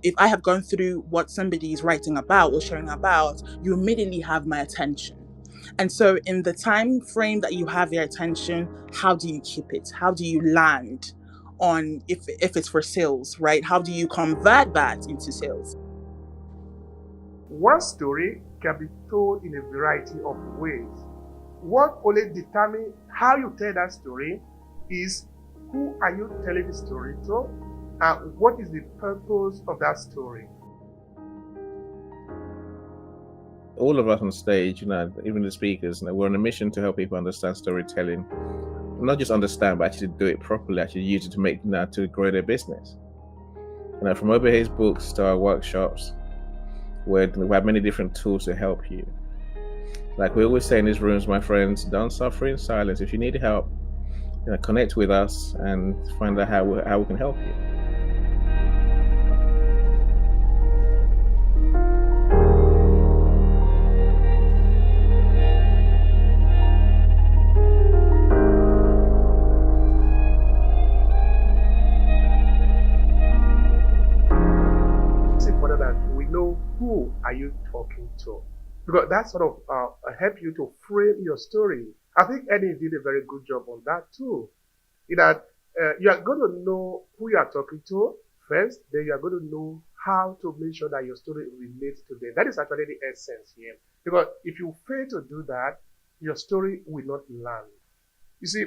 if I have gone through what somebody is writing about or sharing about, you immediately have my attention. And so, in the time frame that you have your attention, how do you keep it? How do you land on, if it's for sales, right? How do you convert that into sales? One story can be told in a variety of ways. What only determines how you tell that story is who are you telling the story to, and what is the purpose of that story. All of us on stage, even the speakers, we're on a mission to help people understand storytelling. Not just understand, but actually do it properly, actually use it to make to grow their business. From Obehi's books to our workshops, where we have many different tools to help you. Like we always say in these rooms, my friends, don't suffer in silence. If you need help, connect with us and find out how we can help you. It's important that we know who are you talking to, because that sort of help you to frame your story. I think Eddie did a very good job on that too. In that you are going to know who you are talking to first, then you are going to know how to make sure that your story relates to them. That is actually the essence here. Because if you fail to do that, your story will not land. You see,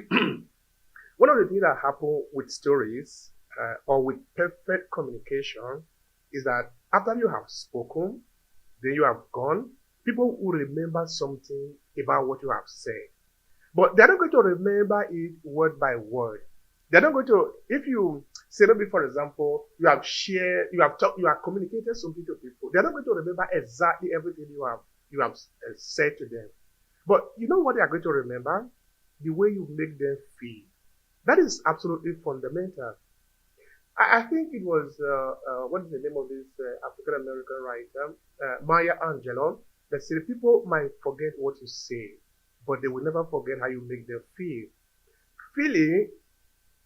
one of the things that happen with stories or with perfect communication is that after you have spoken, then you have gone, people will remember something about what you have said. But they're not going to remember it word by word. They're not going to, if you say, maybe for example, you have shared, you have talked, you have communicated something to people, they're not going to remember exactly everything you have said to them. But you know what they are going to remember? The way you make them feel. That is absolutely fundamental. I think it was, what is the name of this African American writer? Maya Angelou. That said, people might forget what you say, but they will never forget how you make them feel. Feeling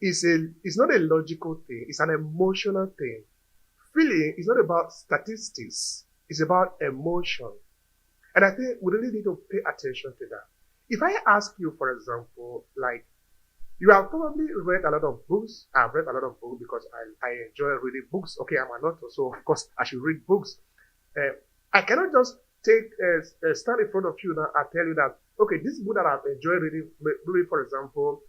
is not a logical thing, it's an emotional thing. Feeling is not about statistics, it's about emotion. And I think we really need to pay attention to that. If I ask you, for example, like, you have probably read a lot of books. I've read a lot of books because I enjoy reading books. Okay, I'm an author, so of course I should read books. I cannot just stand in front of you now and tell you that, okay, this book that I've enjoyed reading, maybe for example,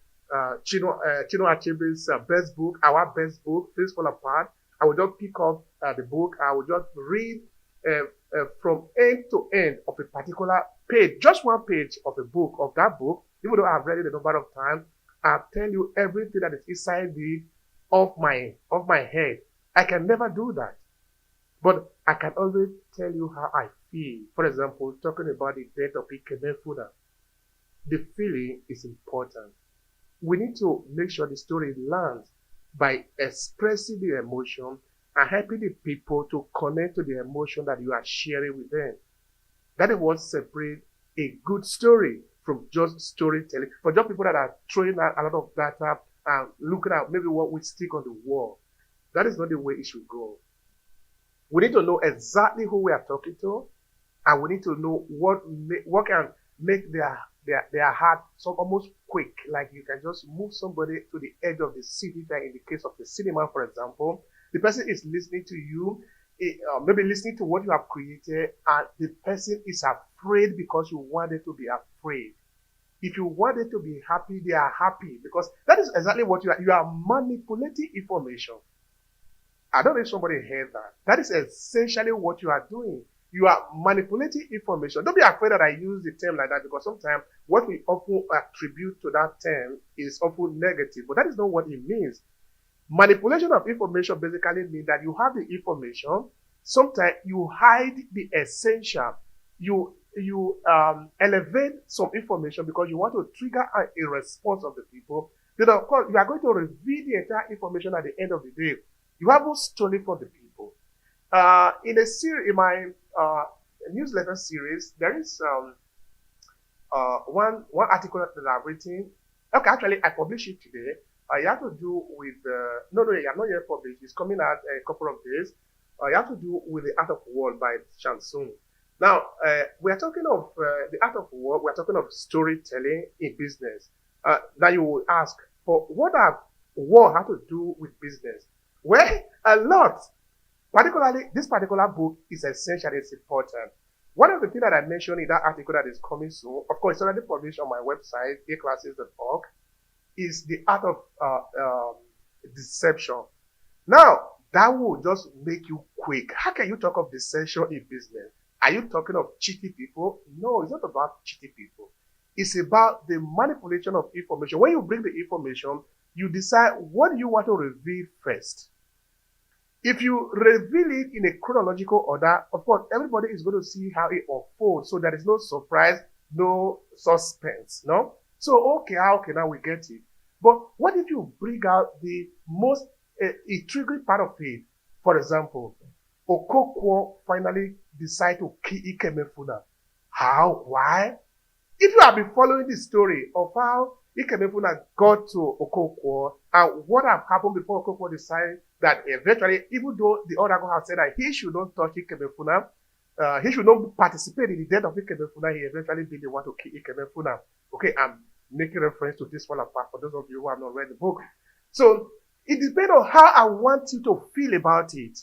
Chino Achebe's best book, our best book, Things Fall Apart. I will just pick up the book. I will just read from end to end of a particular page, just one page of a book, of that book, even though I've read it a number of times. I'll tell you everything that is inside me of my head. I can never do that. But I can always tell you how I feel. For example, talking about the death of Ikeme Fuda. The feeling is important. We need to make sure the story lands by expressing the emotion and helping the people to connect to the emotion that you are sharing with them. That is what separates a good story from just storytelling. For just people that are throwing out a lot of data and looking at maybe what we stick on the wall, that is not the way it should go. We need to know exactly who we are talking to, and we need to know what can make their heart so almost quick. Like you can just move somebody to the edge of the seat. In the case of the cinema, for example, the person is listening to you, maybe listening to what you have created, and the person is afraid because you want them to be afraid. If you want them to be happy, they are happy, because that is exactly what you are. You are manipulating information. I don't know if somebody heard that. That is essentially what you are doing. You are manipulating information. Don't be afraid that I use the term like that, because sometimes what we often attribute to that term is often negative, but that is not what it means. Manipulation of information basically means that you have the information. Sometimes you hide the essential. You elevate some information because you want to trigger a response of the people. Then of course you are going to reveal the entire information at the end of the day. You haven't stolen from the people. In my newsletter series, there is one article that I've written. Okay, actually, I published it today. You have to do with no, you are not yet published. It's coming out a couple of days. You have to do with The Art of War by Shansung. Now, we are talking of The Art of War. We are talking of storytelling in business. Now you will ask, but what have war have to do with business? Well, a lot. Particularly, this particular book is essential. It's important. One of the things that I mentioned in that article that is coming soon, of course, it's already published on my website, aclasses.org, is The Art of Deception. Now, that will just make you quick. How can you talk of deception in business? Are you talking of cheating people? No, it's not about cheating people. It's about the manipulation of information. When you bring the information, you decide what you want to reveal first. If you reveal it in a chronological order, of course, everybody is going to see how it unfolds. So there is no surprise, no suspense, no? So, okay, now we get it. But what if you bring out the most intriguing part of it? For example, Okonkwo finally decide to kill Ikemefuna. How? Why? If you have been following the story of how Ikemefuna got to Okonkwo and what have happened before Okonkwo decided that eventually, even though the Oracle has said that he should not touch Ikemefuna, he should not participate in the death of Ikemefuna, he eventually be the one to kill Ikemefuna. Okay, I'm making reference to this one apart for those of you who have not read the book. So it depends on how I want you to feel about it.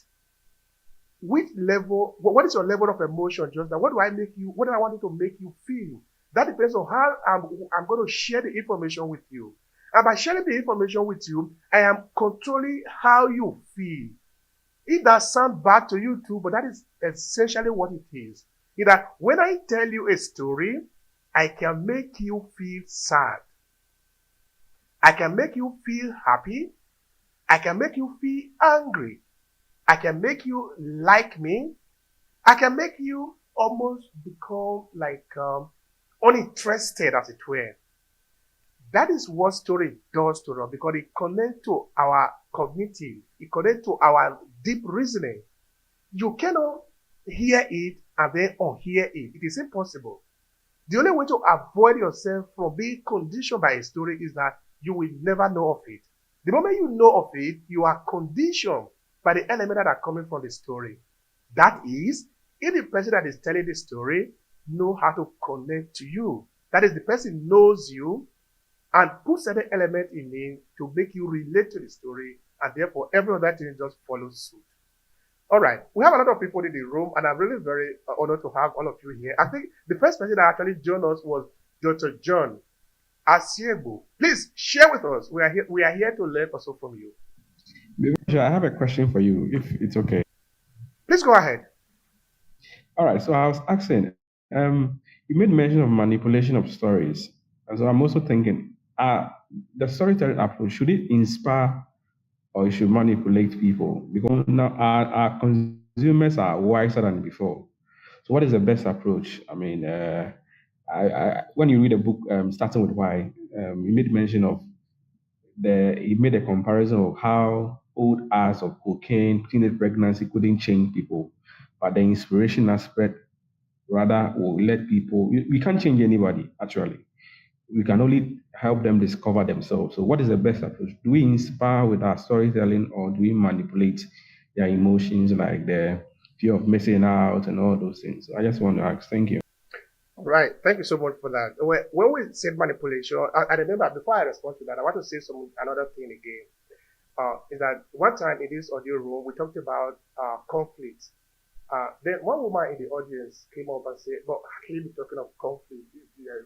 Which level, what is your level of emotion, Just that? What do I want it to make you feel? That depends on how I'm going to share the information with you. And by sharing the information with you, I am controlling how you feel. It does sound bad to you too, but that is essentially what it is. Is that when I tell you a story, I can make you feel sad. I can make you feel happy. I can make you feel angry. I can make you like me. I can make you almost become like uninterested, as it were. That is what story does to us because it connects to our cognitive. It connects to our deep reasoning. You cannot hear it and then unhear it. It is impossible. The only way to avoid yourself from being conditioned by a story is that you will never know of it. The moment you know of it, you are conditioned by the elements that are coming from the story. That is, if the person that is telling the story knows how to connect to you, that is, the person knows you and puts certain element in it to make you relate to the story, and therefore every other thing just follows suit. All right, we have a lot of people in the room, and I'm really very honored to have all of you here. I think the first person that actually joined us was Dr. John Asiebo. Please share with us. We are here to learn also from you. I have a question for you, if it's okay. Please go ahead. All right, so I was asking, you made mention of manipulation of stories. And so I'm also thinking, the storytelling approach, should it inspire or it should manipulate people? Because now our consumers are wiser than before. So what is the best approach? I mean, when you read a book, starting with why, you made mention of he made a comparison of how old hours of cocaine, teenage pregnancy couldn't change people, but the inspiration aspect rather will let people. We can't change anybody actually. We can only help them discover themselves. So, what is the best approach? Do we inspire with our storytelling, or do we manipulate their emotions, like the fear of missing out and all those things? So I just want to ask. Thank you. All right. Thank you so much for that. When we said manipulation, I remember before I respond to that, I want to say another thing again. Is that one time in this audio room, we talked about conflict. Then one woman in the audience came up and said, "But how can you be talking of conflict?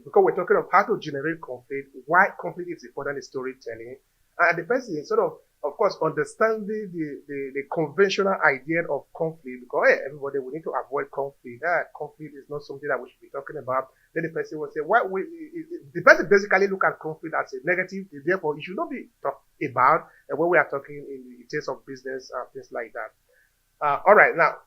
Because we're talking of how to generate conflict, why conflict is important in storytelling." And the person is sort of course, understanding the conventional idea of conflict, because hey, everybody, we need to avoid conflict. Conflict is not something that we should be talking about. Then the person will say, the person basically look at conflict as a negative, therefore it should not be talked about when we are talking in the terms of business and things like that. All right, now,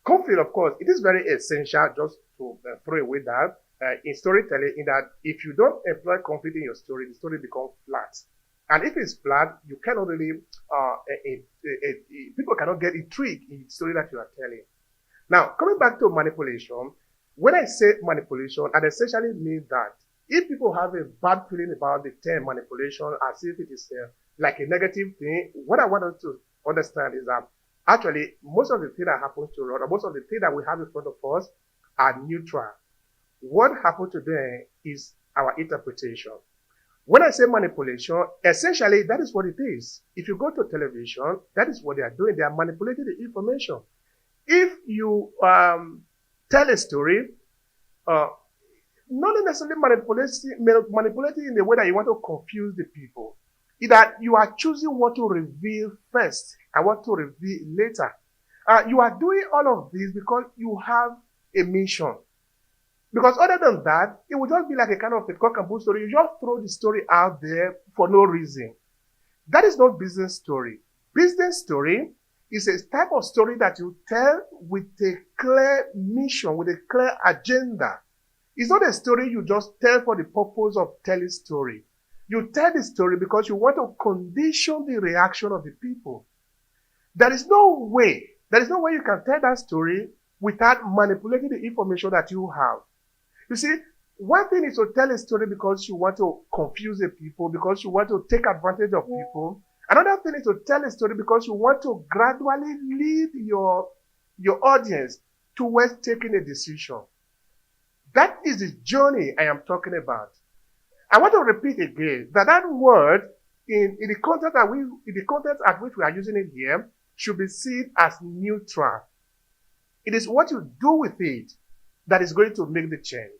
conflict, of course, it is very essential just to throw away that in storytelling, in that if you don't employ conflict in your story, the story becomes flat. And if it's flat, you cannot really, people cannot get intrigued in the story that you are telling. Now, coming back to manipulation, when I say manipulation, I essentially mean that if people have a bad feeling about the term manipulation as if it is like a negative thing, what I want us to understand is that Actually, most of the things that happens to us, or most of the things that we have in front of us, are neutral. What happened to them is our interpretation. When I say manipulation, essentially that is what it is. If you go to television, that is what they are doing. They are manipulating the information. If you tell a story, uh, not necessarily manipulating in the way that you want to confuse the people, is that you are choosing what to reveal first and what to reveal later. You are doing all of this because you have a mission. Because other than that, it would just be like a kind of a cock and bull story. You just throw the story out there for no reason. That is not business story. Business story is a type of story that you tell with a clear mission, with a clear agenda. It's not a story you just tell for the purpose of telling story. You tell the story because you want to condition the reaction of the people. There is no way you can tell that story without manipulating the information that you have. You see, one thing is to tell a story because you want to confuse the people, because you want to take advantage of people. Another thing is to tell a story because you want to gradually lead your audience towards taking a decision. That is the journey I am talking about. I want to repeat again that word in the context at which we are using it here should be seen as neutral. It is what you do with it that is going to make the change.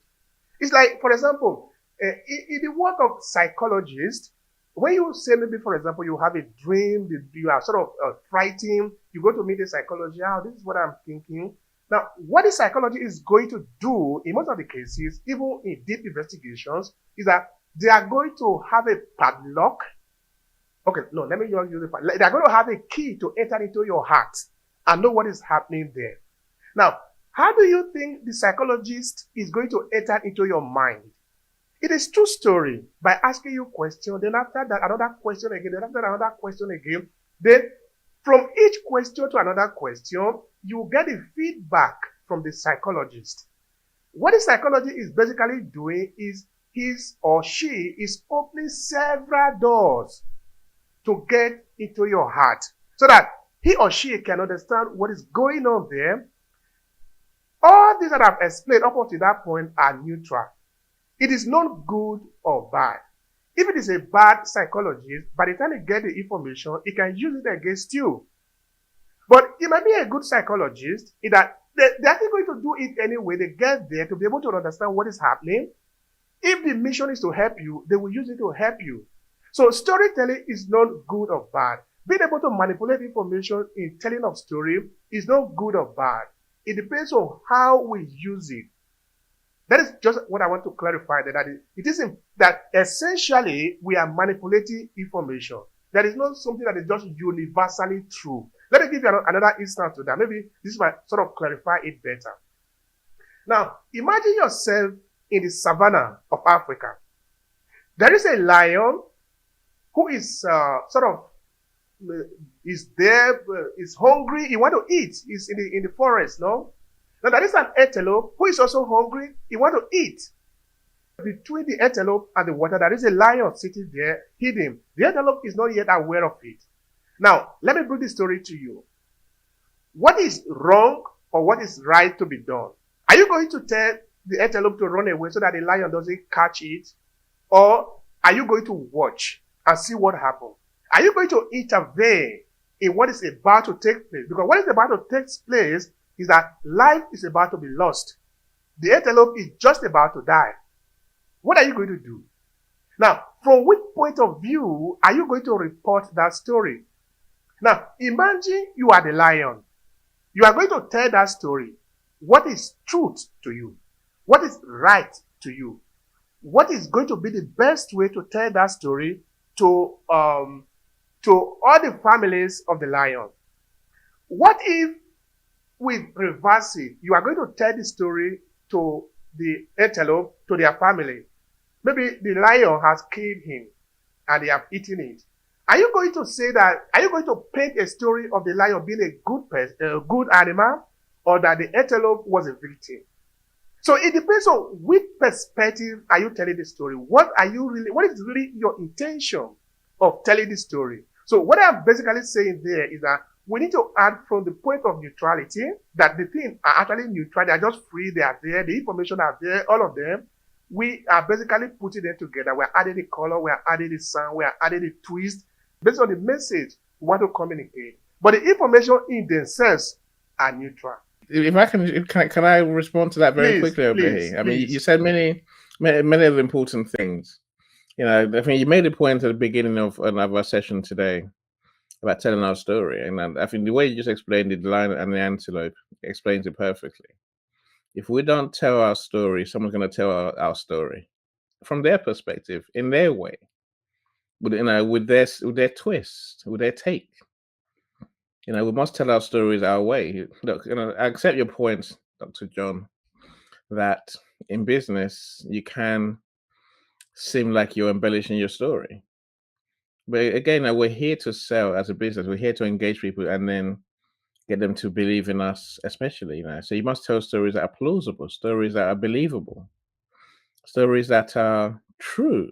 It's like, for example, in the work of psychologists, when you say maybe, for example, you have a dream, you are sort of frightened, you go to meet a psychologist, this is what I'm thinking. Now, what the psychology is going to do in most of the cases, even in deep investigations, is that they are going to have a padlock. Okay, no, let me just use the padlock. They are going to have a key to enter into your heart and know what is happening there. Now, how do you think the psychologist is going to enter into your mind? It is true story by asking you questions, then after that, another question again, then after another question again. Then from each question to another question, you get a feedback from the psychologist. What the psychologist is basically doing is his or she is opening several doors to get into your heart so that he or she can understand what is going on there. All these that I've explained up until that point are neutral. It is not good or bad. If it is a bad psychologist, by the time you get the information, he can use it against you. But it might be a good psychologist in that they're actually going to do it anyway. They get there to be able to understand what is happening. If the mission is to help you, they will use it to help you. So storytelling is not good or bad. Being able to manipulate information in telling of story is not good or bad. It depends on how we use it. That is just what I want to clarify, that it isn't that essentially we are manipulating information. That is not something that is just universally true. Let me give you another instance to that. Maybe this might sort of clarify it better. Now, imagine yourself in the savannah of Africa. There is a lion who is is there, is hungry, he want to eat. He's in the forest, no? Now there is an antelope who is also hungry, he want to eat. Between the antelope and the water, there is a lion sitting there, hidden. The antelope is not yet aware of it. Now, let me bring this story to you. What is wrong or what is right to be done? Are you going to tell the antelope to run away so that the lion doesn't catch it? Or are you going to watch and see what happens? Are you going to intervene in what is about to take place? Because what is about to take place is that life is about to be lost. The antelope is just about to die. What are you going to do? Now, from which point of view are you going to report that story? Now, imagine you are the lion. You are going to tell that story. What is truth to you? What is right to you? What is going to be the best way to tell that story to all the families of the lion? What if we reverse it? You are going to tell the story to the antelope, to their family. Maybe the lion has killed him and they have eaten it. Are you going to say that, are you going to paint a story of the lion being a good animal, or that the antelope was a victim? So it depends on which perspective are you telling the story. What is really your intention of telling the story? So what I'm basically saying there is that We need to add from the point of neutrality that the things are actually neutral. They are just free. They are there. The information are there. All of them. We are basically putting them together. We're adding the color. We're adding the sound. We're adding the twist based on the message we want to communicate. But the information in themselves are neutral. If I can I respond to that very quickly, Please. Obehi? I mean, you said many of the important things. I think you made a point at the beginning of our session today about telling our story, and I think the way you just explained it, the lion and the antelope, explains it perfectly. If we don't tell our story, someone's going to tell our story from their perspective, in their way, with their twist, with their take. We must tell our stories our way. Look, I accept your point, Dr. John, that in business you can seem like you're embellishing your story. But again, we're here to sell as a business. We're here to engage people and then get them to believe in us, especially. So you must tell stories that are plausible, stories that are believable, stories that are true.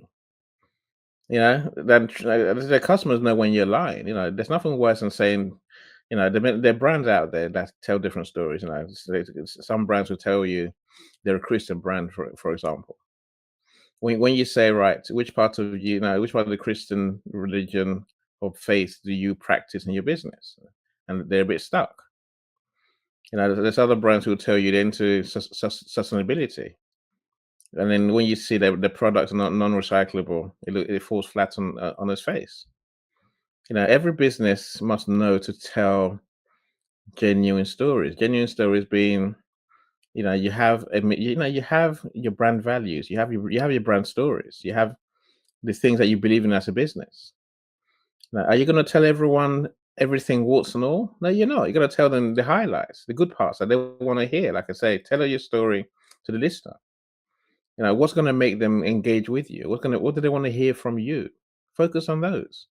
Then the customers know when you're lying. There's nothing worse than saying, there are brands out there that tell different stories. Some brands will tell you they're a Christian brand, for example. When you say, right, which part of the Christian religion or faith do you practice in your business, and they're a bit stuck. There's other brands who will tell you they're into sustainability, and then when you see that the products are not non-recyclable, it falls flat on its face. Every business must know to tell genuine stories. Genuine stories being, you have your brand values, you have your brand stories, you have the things that you believe in as a business. Now, are you going to tell everyone everything warts and all? No, you're not. You're going to tell them the highlights, the good parts that they want to hear. Like I say, tell your story to the listener. What's going to make them engage with you? What do they want to hear from you? Focus on those.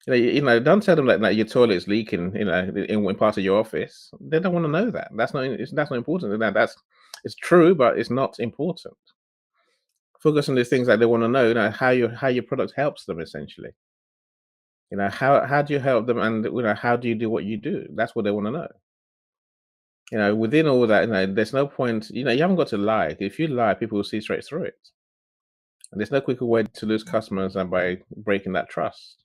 Don't tell them that your toilet is leaking. In part of your office, they don't want to know that. That's not important. It's true, but it's not important. Focus on the things that they want to know. How your product helps them, essentially. How do you help them, and how do you do what you do? That's what they want to know. Within all that, there's no point. You haven't got to lie. If you lie, people will see straight through it. And there's no quicker way to lose customers than by breaking that trust.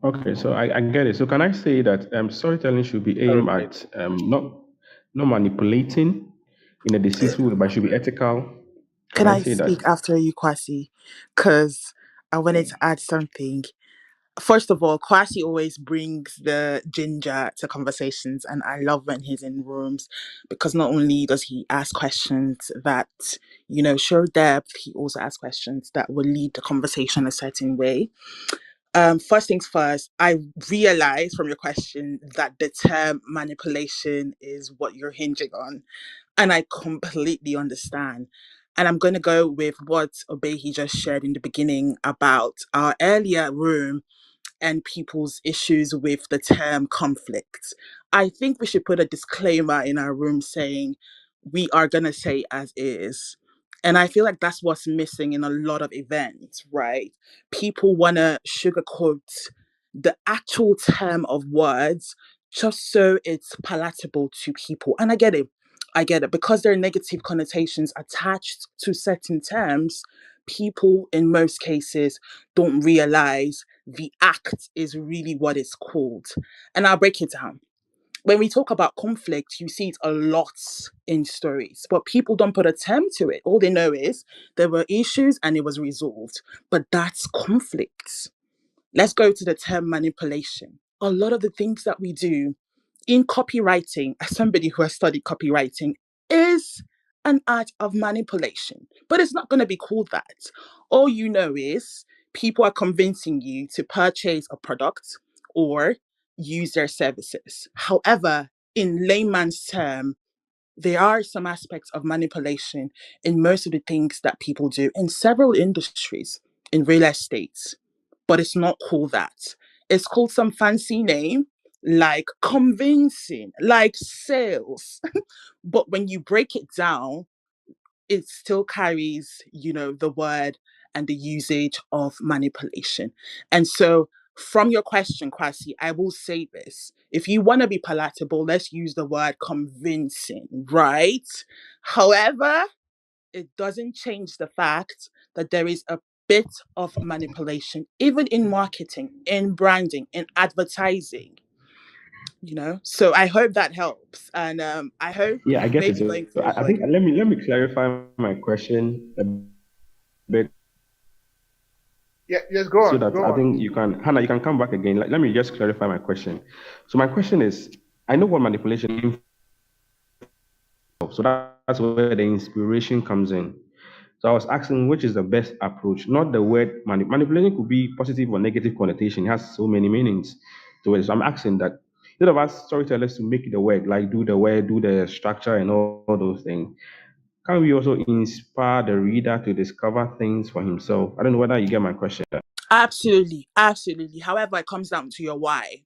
Okay, so I get it. So can I say that storytelling should be aimed at not manipulating in a deceitful way, but should be ethical? Can Can I I say that? speak after you, Kwasi? Because I wanted to add something. First of all, Kwasi always brings the ginger to conversations, and I love when he's in rooms because not only does he ask questions that, show depth, he also asks questions that will lead the conversation a certain way. First things first, I realize from your question that the term manipulation is what you're hinging on. And I completely understand. And I'm going to go with what Obehi just shared in the beginning about our earlier room and people's issues with the term conflict. I think we should put a disclaimer in our room saying we are going to say as is. And I feel like that's what's missing in a lot of events, right? People want to sugarcoat the actual term of words just so it's palatable to people. And I get it. I get it. Because there are negative connotations attached to certain terms, people in most cases don't realize the act is really what it's called. And I'll break it down. When we talk about conflict, you see it a lot in stories, but people don't put a term to it. All they know is there were issues and it was resolved. But that's conflict. Let's go to the term manipulation. A lot of the things that we do in copywriting, as somebody who has studied copywriting, is an art of manipulation, but it's not going to be called that. All you know is people are convincing you to purchase a product or use their services. However, in layman's term, there are some aspects of manipulation in most of the things that people do in several industries, in real estate, but it's not called that. It's called some fancy name like convincing, like sales. But when you break it down, it still carries, the word and the usage of manipulation. And so From your question, Kwasi, I will say this. If you want to be palatable, let's use the word convincing, right? However, it doesn't change the fact that there is a bit of manipulation, even in marketing, in branding, in advertising, So I hope that helps. And I hope Yeah, I get it. maybe So going I forward. think let me clarify my question a bit Yeah, yes, go so on, that go I on. think you can, Hannah, you can come back again. Let me just clarify my question. So my question is, I know what manipulation is, so that's where the inspiration comes in. So I was asking which is the best approach, not the word manipulation could be positive or negative connotation. It has so many meanings to it. So I'm asking that instead of us storytellers to make the work, like do the work, do the structure and all those things, can we also inspire the reader to discover things for himself? I don't know whether you get my question. Absolutely, absolutely. However, it comes down to your why.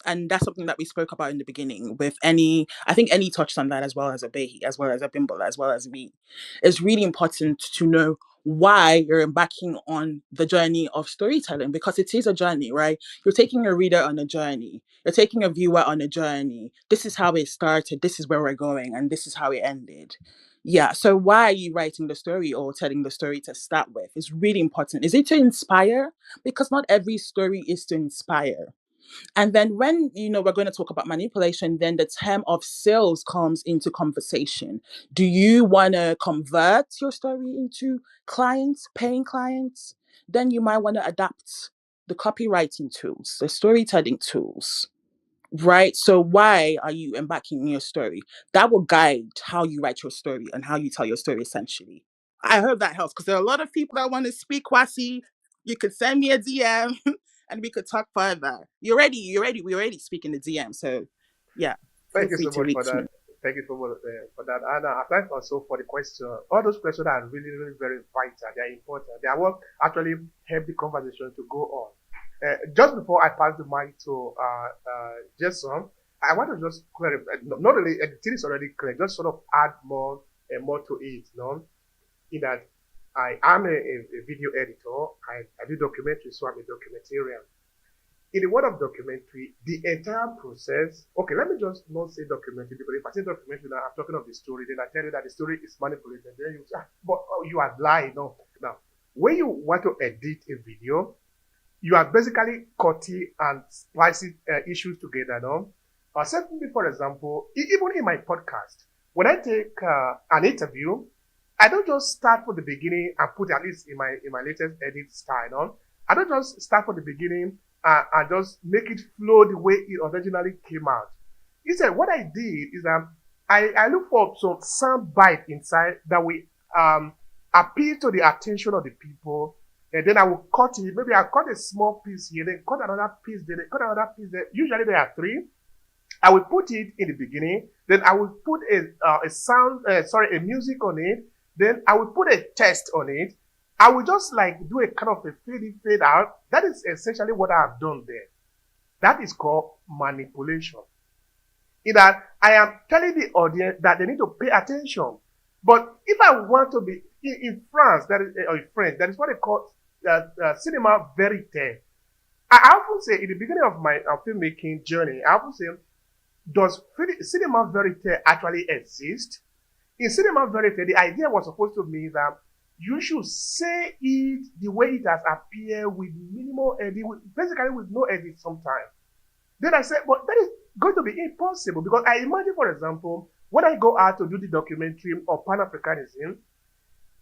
And that's something that we spoke about in the beginning with I think any touched on that as well as Obehi, as well as Abimbola, as well as me. It's really important to know why you're embarking on the journey of storytelling, because it is a journey, right? You're taking a reader on a journey. You're taking a viewer on a journey. This is how it started. This is where we're going. And this is how it ended. Yeah. So why are you writing the story or telling the story to start with? It's really important. Is it to inspire? Because not every story is to inspire. And then when we're going to talk about manipulation, then the term of sales comes into conversation. Do you want to convert your story into clients, paying clients? Then you might want to adapt the copywriting tools, the storytelling tools, right? So why are you embarking on your story? That will guide how you write your story and how you tell your story essentially. I hope that helps, because there are a lot of people that want to speak, Kwasi. You could send me a DM and we could talk further. We already speak in the DM. So yeah, feel Thank you free so to much for reach me. that. Thank you so much for that. And thanks also for the question. All those questions are really, really very vital. They are important. They are what actually help the conversation to go on. Just before I pass the mic to Jason, I want to just clarify. Not really, the thing is already clear. Just sort of add more and more to it. In that I am a video editor. I do documentary, so I'm a documentarian. In the world of documentary, the entire process, okay, let me just not say documentary, because if I say documentary now, I'm talking of the story, then I tell you that the story is manipulated, then you say, but you are lying. No. Now, when you want to edit a video, you are basically cutting and splicing issues together, no? Certainly, for example, even in my podcast, when I take an interview, I don't just start from the beginning and put, at least in my latest edit style, no? I don't just start from the beginning and just make it flow the way it originally came out. Instead, what I did is that I look for some sound bite inside that will appeal to the attention of the people, and then I will cut it. Maybe I'll cut a small piece here, then cut another piece there, then cut another piece there. Usually there are three. I will put it in the beginning, then I will put a music on it, then I will put a text on it. I will just like do a kind of a fade in, fade out. That is essentially what I have done there. That is called manipulation. In that I am telling the audience that they need to pay attention. But if I want to be in France, that is or in French, that is what they call cinema verite. I often say in the beginning of my filmmaking journey, I often say, does cinema verite actually exist? In cinema verite, the idea was supposed to be that you should say it the way it has appeared with minimal edit, basically with no edit sometimes. Then I said, but that is going to be impossible, because I imagine, for example, when I go out to do the documentary on Pan-Africanism,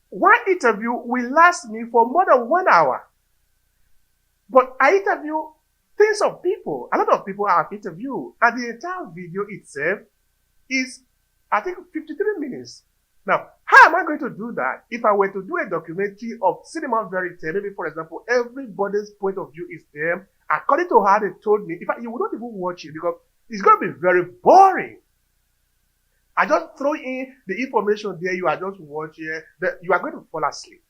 one interview will last me for more than 1 hour. But I interview tens of people. A lot of people I have interviewed. And the entire video itself is, I think, 53 minutes. Now, how am I going to do that if I were to do a documentary of cinema verite? Maybe, for example, everybody's point of view is there. According to how they told me, in fact, you would not even watch it because it's going to be very boring. I just throw in the information there. You are just watching. You are going to fall asleep.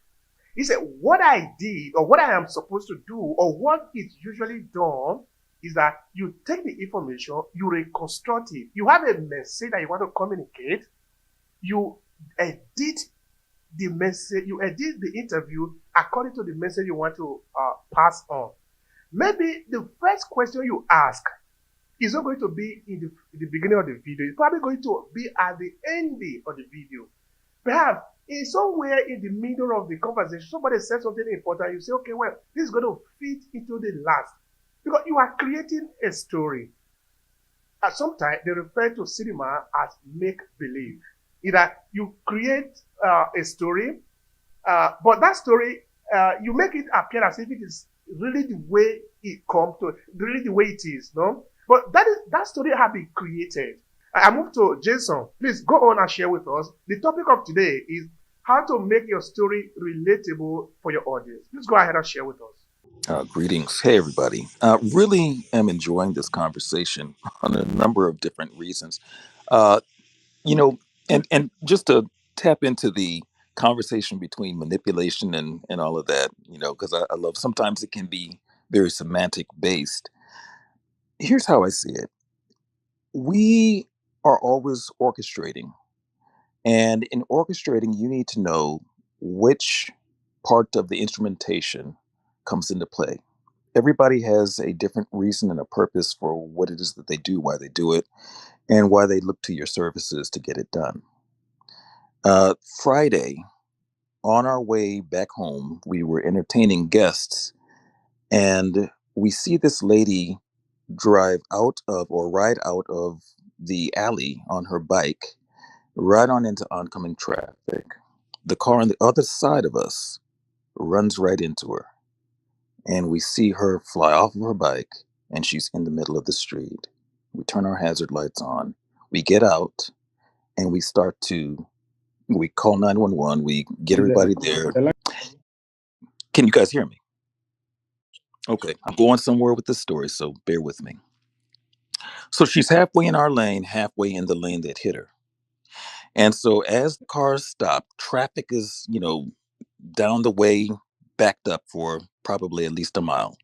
He said, what I did, or what I am supposed to do, or what is usually done, is that you take the information, you reconstruct it. You have a message that you want to communicate. You edit the message, you edit the interview according to the message you want to pass on. maybe the first question you ask is not going to be in the beginning of the video. It's probably going to be at the ending of the video. Perhaps in somewhere in the middle of the conversation, somebody says something important. You say, okay, well, this is going to fit into the last. Because you are creating a story. At some time, they refer to cinema as make believe. Either you create a story, but that story, you make it appear as if it is really the way it comes to, really the way it is, no? But that story has been created. I move to Jason. Please go on and share with us. The topic of today is how to make your story relatable for your audience. Please go ahead and share with us. Greetings. Hey, everybody. Really am enjoying this conversation on a number of different reasons. Uh, you know, and just to tap into the conversation between manipulation and all of that, because I love sometimes it can be very semantic based. Here's how I see it. We are always orchestrating. And in orchestrating, you need to know which part of the instrumentation comes into play. Everybody has a different reason and a purpose for what it is that they do, why they do it, and why they look to your services to get it done. Friday, on our way back home, we were entertaining guests, and we see this lady drive out of or ride out of the alley on her bike, right on into oncoming traffic. The car on the other side of us runs right into her, and we see her fly off of her bike, and she's in the middle of the street. We turn our hazard lights on, we get out, and we call 911, we get The, everybody there. the line Can you guys hear me? Okay, I'm going somewhere with this story, so bear with me. So she's halfway in our lane, halfway in the lane that hit her. And so as the cars stop, traffic is, down the way, backed up for probably at least a mile.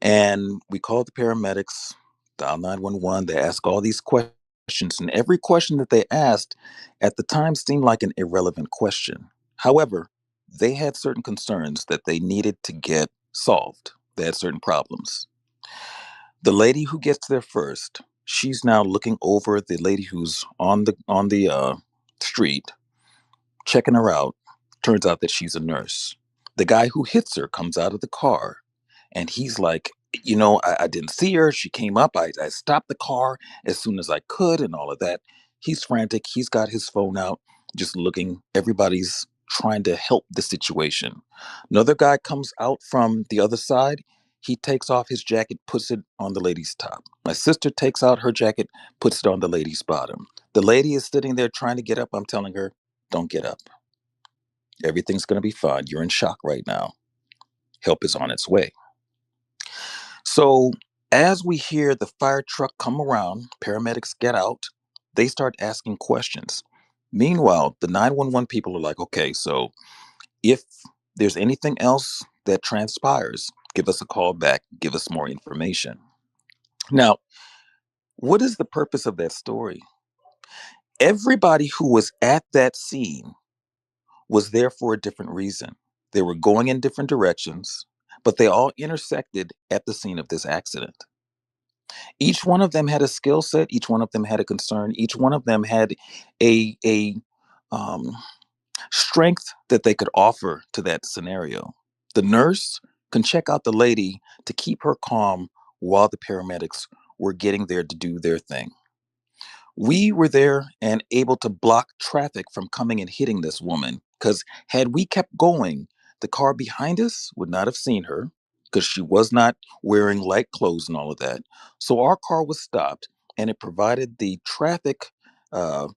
And we called the paramedics, dial 911. They ask all these questions. And every question that they asked at the time seemed like an irrelevant question. However, they had certain concerns that they needed to get solved. They had certain problems. The lady who gets there first, she's now looking over the lady who's on the street, checking her out. Turns out that she's a nurse. The guy who hits her comes out of the car, and he's like, I didn't see her. She came up. I stopped the car as soon as I could and all of that. He's frantic. He's got his phone out, just looking. Everybody's trying to help the situation. Another guy comes out from the other side. He takes off his jacket, puts it on the lady's top. My sister takes out her jacket, puts it on the lady's bottom. The lady is sitting there trying to get up. I'm telling her, don't get up. Everything's going to be fine. You're in shock right now. Help is on its way. So, as we hear the fire truck come around, paramedics get out, they start asking questions. Meanwhile, the 911 people are like, okay, so if there's anything else that transpires, give us a call back, give us more information. Now, what is the purpose of that story? Everybody who was at that scene was there for a different reason. They were going in different directions, but they all intersected at the scene of this accident. Each one of them had a skill set. Each one of them had a concern. Each one of them had a um, strength that they could offer to that scenario. The nurse can check out the lady to keep her calm while the paramedics were getting there to do their thing. We were there and able to block traffic from coming and hitting this woman, because had we kept going, the car behind us would not have seen her, because she was not wearing light clothes and all of that. So our car was stopped, and it provided the traffic uh,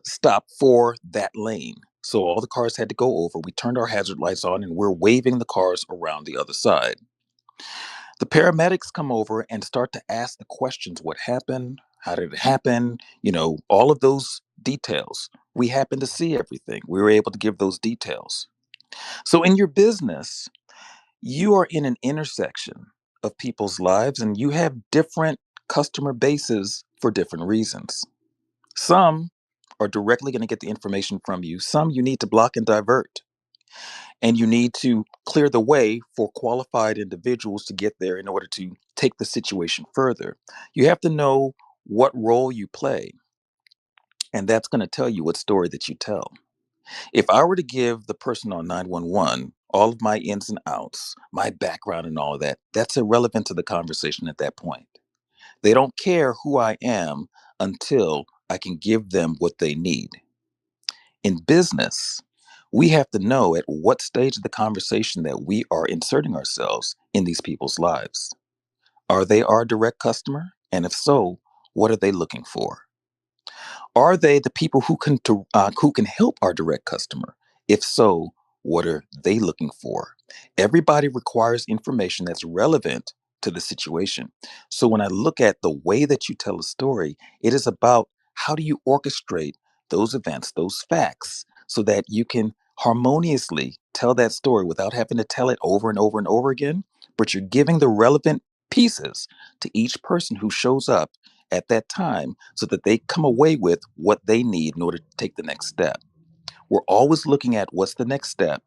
stop for that lane. So all the cars had to go over. We turned our hazard lights on, and we're waving the cars around the other side. The paramedics come over and start to ask the questions. What happened? How did it happen? All of those details. We happened to see everything. We were able to give those details. So in your business, you are in an intersection of people's lives, and you have different customer bases for different reasons. Some are directly going to get the information from you. Some you need to block and divert. And you need to clear the way for qualified individuals to get there in order to take the situation further. You have to know what role you play, and that's going to tell you what story that you tell. If I were to give the person on 911 all of my ins and outs, my background and all of that, that's irrelevant to the conversation at that point. They don't care who I am until I can give them what they need. In business, we have to know at what stage of the conversation that we are inserting ourselves in these people's lives. Are they our direct customer? And if so, what are they looking for? Are they the people who can help our direct customer? If so, what are they looking for? Everybody requires information that's relevant to the situation. So when I look at the way that you tell a story, it is about how do you orchestrate those events, those facts, so that you can harmoniously tell that story without having to tell it over and over and over again, but you're giving the relevant pieces to each person who shows up at that time so that they come away with what they need in order to take the next step. We're always looking at what's the next step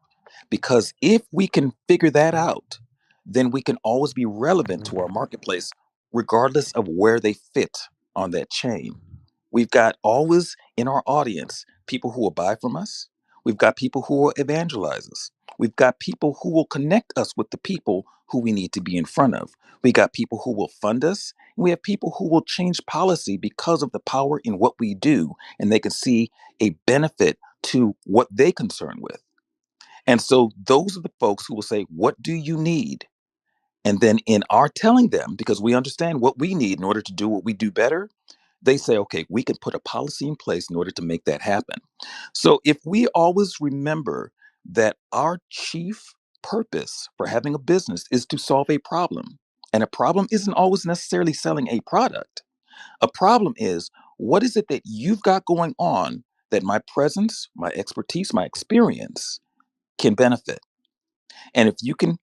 because if we can figure that out, then we can always be relevant to our marketplace, regardless of where they fit on that chain. We've got always in our audience people who will buy from us. We've got people who will evangelize us. We've got people who will connect us with the people who we need to be in front of. We got people who will fund us. And we have people who will change policy because of the power in what we do, and they can see a benefit to what they concern with. And so those are the folks who will say, "What do you need?" And then in our telling them, because we understand what we need in order to do what we do better, they say, okay, we can put a policy in place in order to make that happen. So if we always remember that our chief purpose for having a business is to solve a problem, and a problem isn't always necessarily selling a product. A problem is, what is it that you've got going on that my presence, my expertise, my experience can benefit? And if you can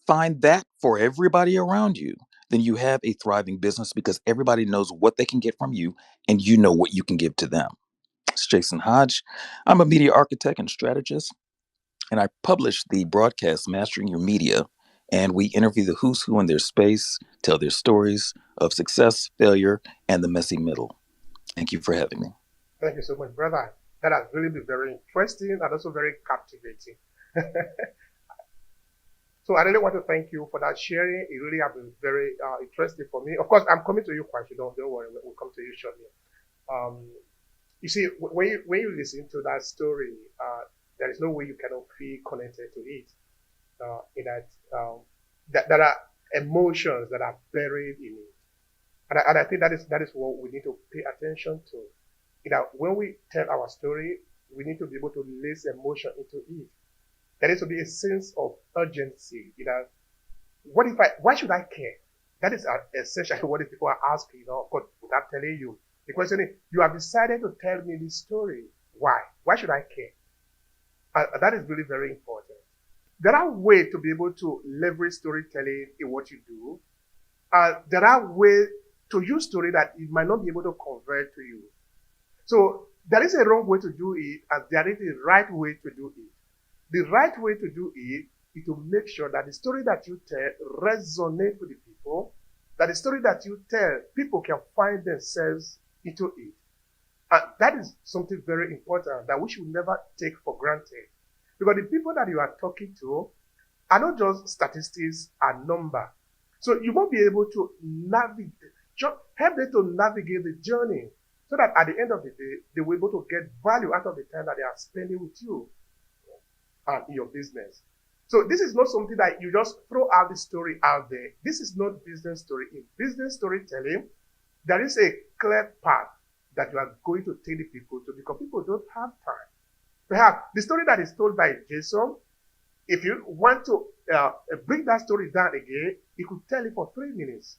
find that for everybody around you, then you have a thriving business because everybody knows what they can get from you and you know what you can give to them. It's Jason Hodge. I'm a media architect and strategist, and I publish the broadcast Mastering Your Media. And we interview the who's who in their space, tell their stories of success, failure, and the messy middle. Thank you for having me. Thank you so much, brother. That has really been very interesting and also very captivating. So I really want to thank you for that sharing. It really has been very interesting for me. Of course, I'm coming to you, quite. Don't worry. We'll come to you shortly. Um, you see, when you listen to that story, there is no way you cannot feel connected to it. In that there are emotions that are buried in it, and I think that is what we need to pay attention to. When we tell our story, we need to be able to lace emotion into it. There needs to be a sense of urgency. Why should I care? That is essentially what the people are asking, but without telling you. The question is, you have decided to tell me this story. Why? Why should I care? That is really very important. There are ways to be able to leverage storytelling in what you do. There are ways to use story that it might not be able to convert to you. So there is a wrong way to do it, and there is a right way to do it. The right way to do it is to make sure that the story that you tell resonates with the people, that the story that you tell, people can find themselves into it. And that is something very important that we should never take for granted. Because the people that you are talking to are not just statistics and number. So you must be able to help them to navigate the journey so that at the end of the day, they will be able to get value out of the time that they are spending with you and in your business. So this is not something that you just throw out the story out there. This is not business story. In business storytelling, there is a clear path that you are going to take the people to because people don't have time. Perhaps the story that is told by Jason, if you want to bring that story down again, you could tell it for 3 minutes.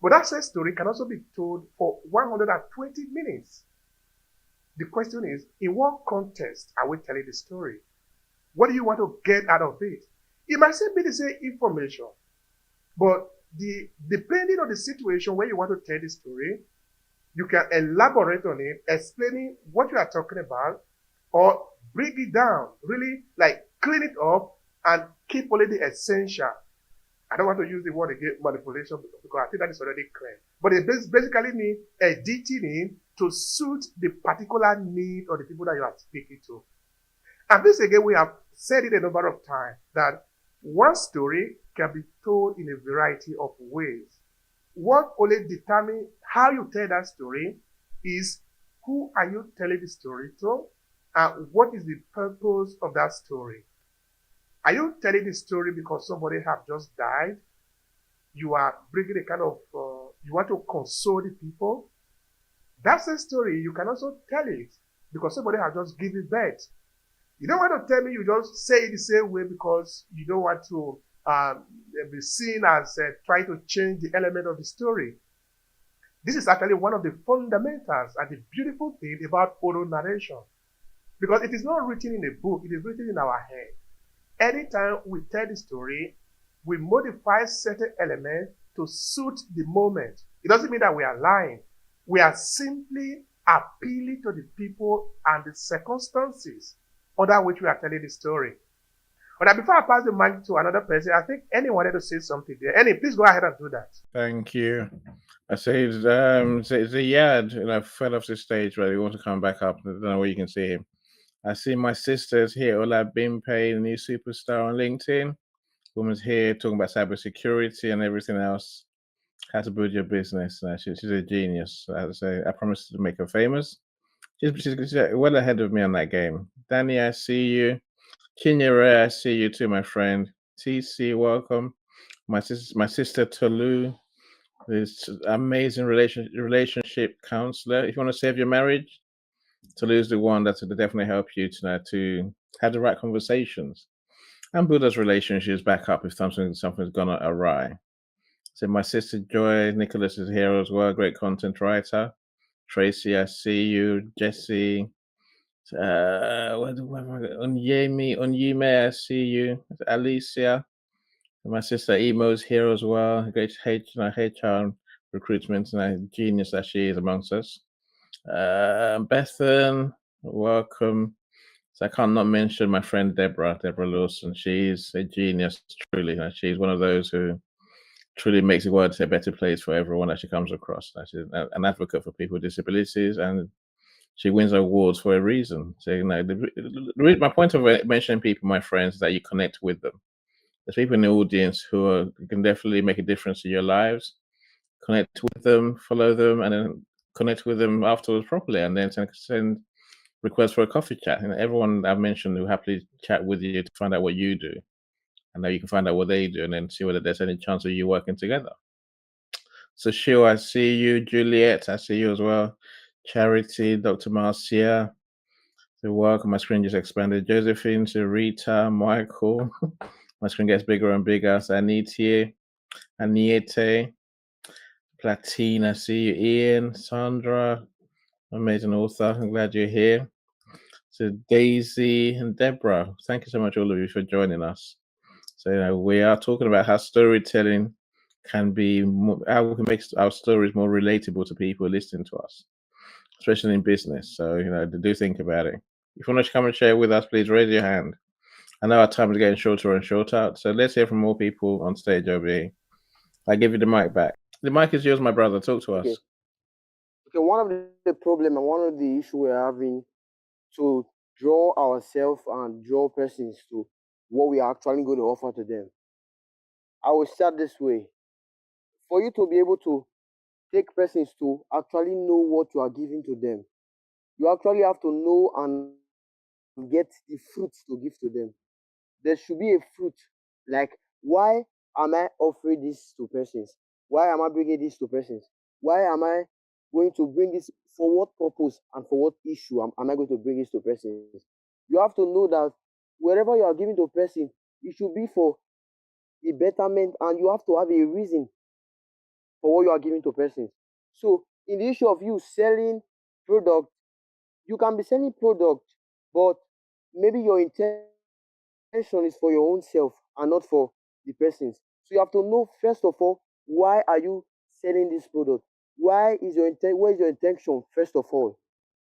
But that same story can also be told for 120 minutes. The question is, in what context are we telling the story? What do you want to get out of it? It might still be the same information, but depending on the situation where you want to tell the story, you can elaborate on it, explaining what you are talking about, or bring it down, really like clean it up and keep only the essential. I don't want to use the word again, manipulation, because I think that is already clear. But it basically means editing it to suit the particular need of the people that you are speaking to. And this again, we have said it a number of times that one story can be told in a variety of ways. What only determines how you tell that story is who are you telling the story to, and what is the purpose of that story. Are you telling the story because somebody have just died? You are bringing a kind of, you want to console the people. That's a story. You can also tell it because somebody has just given birth. You don't want to tell me you just say it the same way because you don't want to be seen as trying to change the element of the story. This is actually one of the fundamentals and the beautiful thing about oral narration. Because it is not written in a book, it is written in our head. Anytime we tell the story, we modify certain elements to suit the moment. It doesn't mean that we are lying. We are simply appealing to the people and the circumstances under which we are telling the story. But before I pass the mic to another person, I think Annie wanted to say something there. Annie, please go ahead and do that. Thank you. I say, Ziyad, fell off the stage, right? He wants to come back up. I don't know where you can see him. I see my sisters here, Ola Bimpe, the new superstar on LinkedIn. Woman's here talking about cybersecurity and everything else. How to build your business. She's a genius. I promise to make her famous. She's well ahead of me on that game. Danny, I see you. Kinyere, I see you too, my friend. TC, welcome. My sister Tolu, this amazing relationship counselor. If you want to save your marriage, Tolu's the one that's to definitely help you to have the right conversations and build those relationships back up if something's gone awry. So my sister Joy Nicholas is here as well, great content writer. Tracy, I see you. Jesse, Onyeme, I see you. Alicia, my sister Emo's here as well. Great HR recruitment and genius that she is amongst us. Bethan, welcome. So I can't not mention my friend Deborah Lawson. She's a genius, truly. She's one of those who truly makes the world a better place for everyone that she comes across. She's an advocate for people with disabilities, and she wins awards for a reason. So, my point of mentioning people, my friends, is that you connect with them. There's people in the audience who can definitely make a difference in your lives. Connect with them, follow them, and then connect with them afterwards properly, and then send requests for a coffee chat. And everyone I've mentioned will happily chat with you to find out what you do. And now you can find out what they do and then see whether there's any chance of you working together. So, Shil, I see you. Juliet, I see you as well. Charity, Dr. Marcia, so welcome. My screen just expanded. Josephine, Rita, Michael. My screen gets bigger and bigger. So, Anitie, Aniete, Platina, I see you. Ian, Sandra, amazing author. I'm glad you're here. So, Daisy and Deborah, thank you so much, all of you, for joining us. So, we are talking about how storytelling can be how we can make our stories more relatable to people listening to us, especially in business. So do think about it. If you want to come and share with us, please raise your hand. I know our time is getting shorter and shorter, so let's hear from more people on stage over here. I give you the mic back. The mic is yours, my brother. Talk to us. Okay, one of the problem and one of the issue we're having to draw ourselves and draw persons to what we are actually going to offer to them. I will start this way. For you to be able to take persons to actually know what you are giving to them, you actually have to know and get the fruits to give to them. There should be a fruit. Like, why am I offering this to persons? Why am I bringing this to persons? Why am I going to bring this? For what purpose and for what issue am I going to bring this to persons? You have to know that wherever you are giving to a person, it should be for the betterment, and you have to have a reason for what you are giving to persons. So, in the issue of you selling product, you can be selling product, but maybe your intention is for your own self and not for the persons. So you have to know first of all, why are you selling this product? Where is your intention first of all?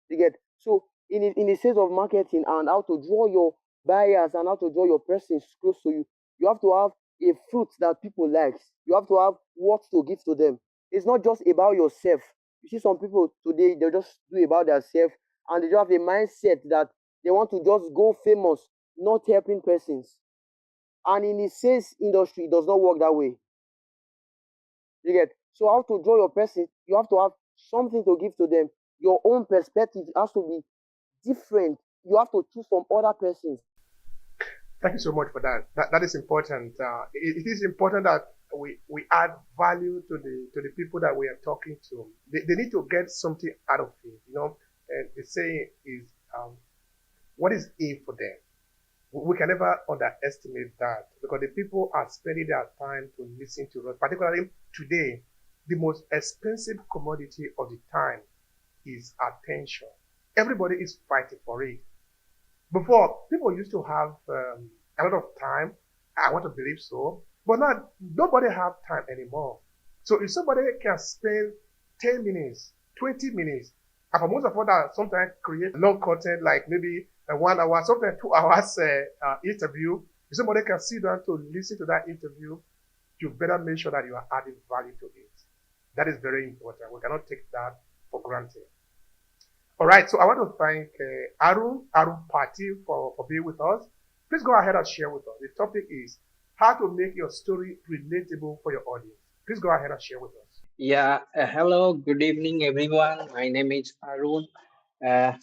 You get. So in the sense of marketing and how to draw your buyers and how to draw your persons close to you. You have to have a fruit that people like. You have to have what to give to them. It's not just about yourself. You see some people today, they just do about themselves and they just have a mindset that they want to just go famous, not helping persons. And in the sales industry, it does not work that way. You get, so how to draw your person, you have to have something to give to them. Your own perspective has to be different. You have to choose from other persons. Thank you so much for that. That is important. It is important that we add value to the people that we are talking to. They need to get something out of it. You know, and the saying is, what is A for them? We can never underestimate that because the people are spending their time to listen to us. Particularly today, the most expensive commodity of the time is attention. Everybody is fighting for it. Before, people used to have a lot of time. I want to believe so. But now, nobody have time anymore. So if somebody can spend 10 minutes, 20 minutes, and for most of us that sometimes create long content like maybe a 1 hour, sometimes 2 hours interview, if somebody can sit down to listen to that interview, you better make sure that you are adding value to it. That is very important. We cannot take that for granted. All right, so I want to thank Arun Pati for being with us. Please go ahead and share with us. The topic is how to make your story relatable for your audience. Please go ahead and share with us. Yeah, hello, good evening, everyone. My name is Arun. Uh,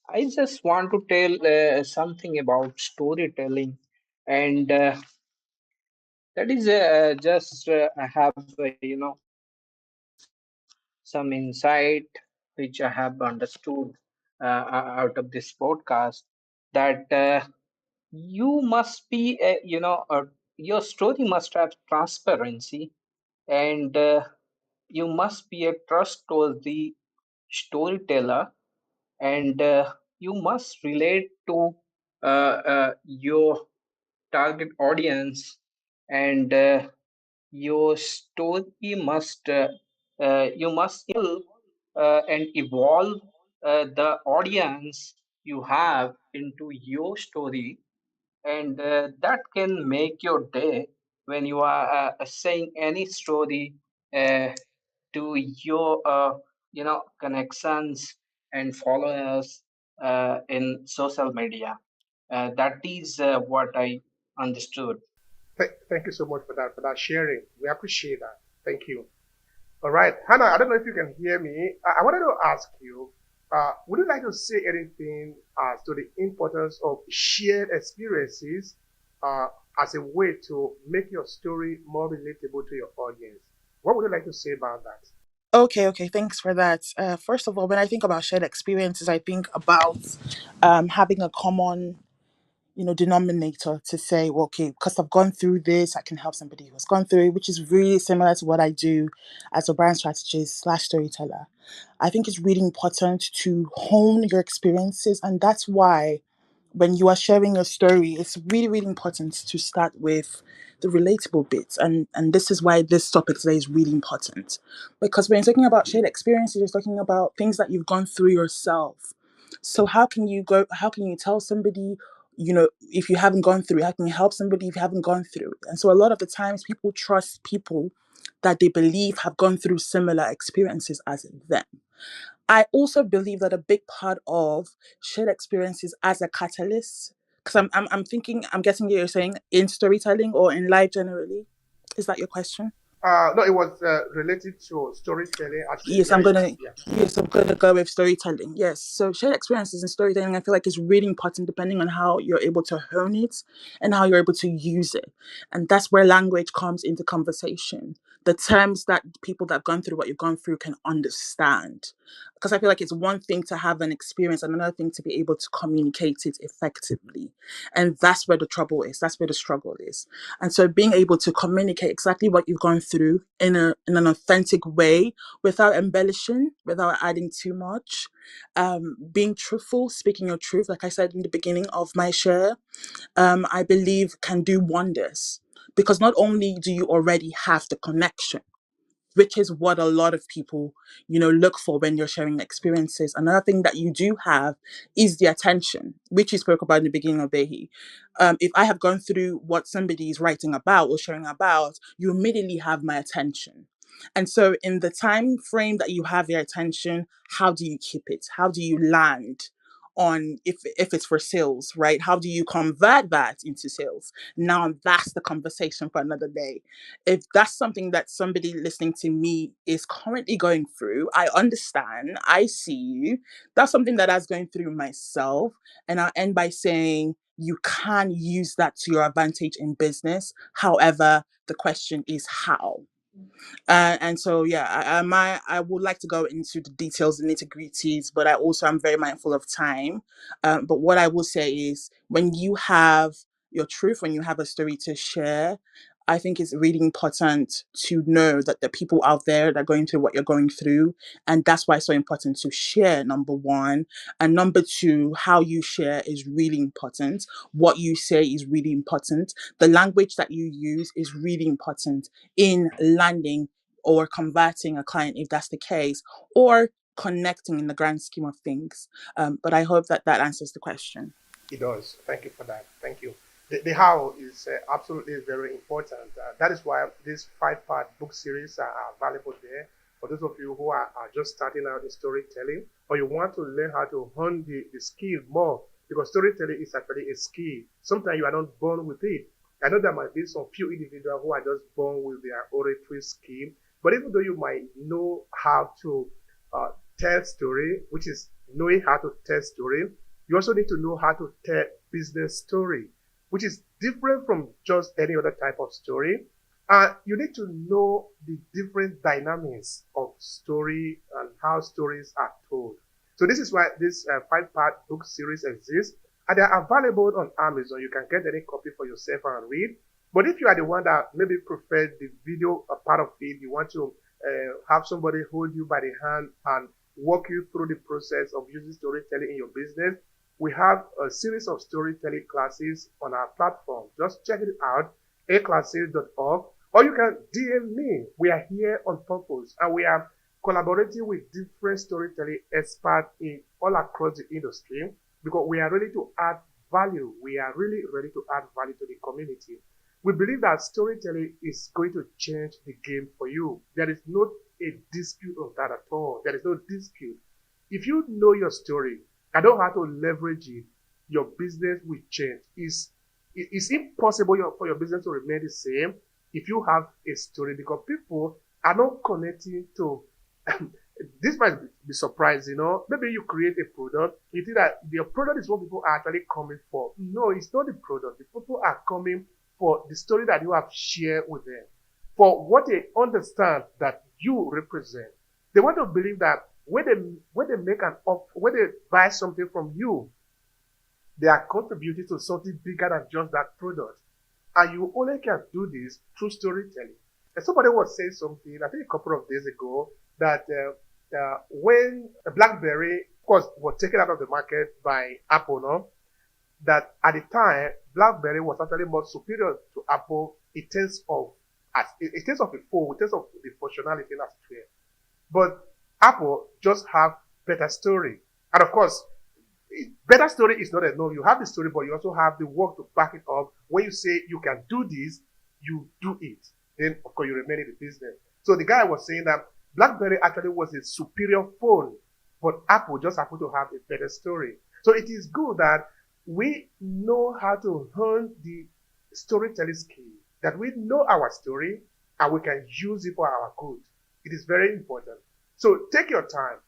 I just want to tell something about storytelling, and that is just I have some insight which I have understood out of this podcast that you must be, your story must have transparency and you must be a trustworthy storyteller and you must relate to your target audience and your story must you must and evolve the audience you have into your story and that can make your day when you are saying any story uh, to your connections and followers in social media. That is what I understood. Thank you so much for that sharing. We appreciate that. Thank you. All right, Hannah, I don't know if you can hear me. I wanted to ask you, would you like to say anything as to the importance of shared experiences as a way to make your story more relatable to your audience? What would you like to say about that? Okay, thanks for that. First of all, when I think about shared experiences, I think about having a common, denominator to say, well, okay, because I've gone through this, I can help somebody who's gone through it, which is really similar to what I do as a brand strategist slash storyteller. I think it's really important to hone your experiences, and that's why when you are sharing your story, it's really, really important to start with the relatable bits. And this is why this topic today is really important. Because when you're talking about shared experiences, you're talking about things that you've gone through yourself. So how can you tell somebody, if you haven't gone through it, how can you help somebody if you haven't gone through it? And so a lot of the times people trust people that they believe have gone through similar experiences as them. I also believe that a big part of shared experiences as a catalyst, because I'm thinking, I'm guessing you're saying in storytelling or in life generally. Is that your question? No, it was related to storytelling. Actually, Yes, let I'm me. gonna Yeah. yes, I'm gonna go with storytelling. Yes. So shared experiences in storytelling, I feel like is really important depending on how you're able to hone it and how you're able to use it. And that's where language comes into conversation. The terms that people that have gone through what you've gone through can understand. Because I feel like it's one thing to have an experience and another thing to be able to communicate it effectively. And that's where the trouble is. That's where the struggle is. And so being able to communicate exactly what you've gone through in an authentic way without embellishing, without adding too much, being truthful, speaking your truth, like I said in the beginning of my share, I believe can do wonders. Because not only do you already have the connection, which is what a lot of people, look for when you're sharing experiences. Another thing that you do have is the attention, which you spoke about in the beginning of Behi. If I have gone through what somebody is writing about or sharing about, you immediately have my attention. And so, in the time frame that you have your attention, how do you keep it? How do you land on, if it's for sales, right? How do you convert that into sales? Now, that's the conversation for another day. If that's something that somebody listening to me is currently going through, I understand, I see you. That's something that I was going through myself. And I'll end by saying you can use that to your advantage in business. However, the question is how. And so, yeah, I would like to go into the details, the nitty gritties, but I also am very mindful of time. But what I will say is, when you have your truth, when you have a story to share, I think it's really important to know that the people out there that are going through what you're going through, and that's why it's so important to share. Number one, and number two, how you share is really important. What you say is really important. The language that you use is really important in landing or converting a client, if that's the case, or connecting in the grand scheme of things. But I hope that that answers the question. It does. Thank you for that. Thank you. The how is absolutely very important. That is why these 5-part book series are valuable there. For those of you who are just starting out in storytelling, or you want to learn how to hone the skill more, because storytelling is actually a skill. Sometimes you are not born with it. I know there might be some few individuals who are just born with their oratory skill, but even though you might know how to tell story, which is knowing how to tell story, you also need to know how to tell business story, which is different from just any other type of story. You need to know the different dynamics of story and how stories are told. So this is why this 5-part book series exists, and they are available on Amazon. You can get any copy for yourself and read. But if you are the one that maybe prefers the video part of it, you want to have somebody hold you by the hand and walk you through the process of using storytelling in your business, we have a series of storytelling classes on our platform. Just check it out, aclasses.org, or you can DM me. We are here on purpose, and we are collaborating with different storytelling experts in all across the industry, because we are ready to add value. We are really ready to add value to the community. We believe that storytelling is going to change the game for you. There is not a dispute of that at all. There is no dispute. If you know your story and know how to leverage it, your business will change. It's impossible for your business to remain the same if you have a story, because people are not connecting to this might be surprising, maybe you create a product, you think that your product is what people are actually coming for. No, it's not the product. The people are coming for the story that you have shared with them, for what they understand that you represent. They want to believe that when they make when they buy something from you, they are contributing to something bigger than just that product. And you only can do this through storytelling. And somebody was saying something, I think a couple of days ago, that when BlackBerry, of course, was taken out of the market by Apple, no? That at the time, BlackBerry was actually more superior to Apple in terms of the phone, in terms of the functionality and software. But Apple just have better story. And of course, better story is not enough. You have the story, but you also have the work to back it up. When you say you can do this, you do it. Then, of course, you remain in the business. So the guy was saying that BlackBerry actually was a superior phone, but Apple just happened to have a better story. So it is good that we know how to hone the storytelling skill, that we know our story and we can use it for our good. It is very important. So take your time,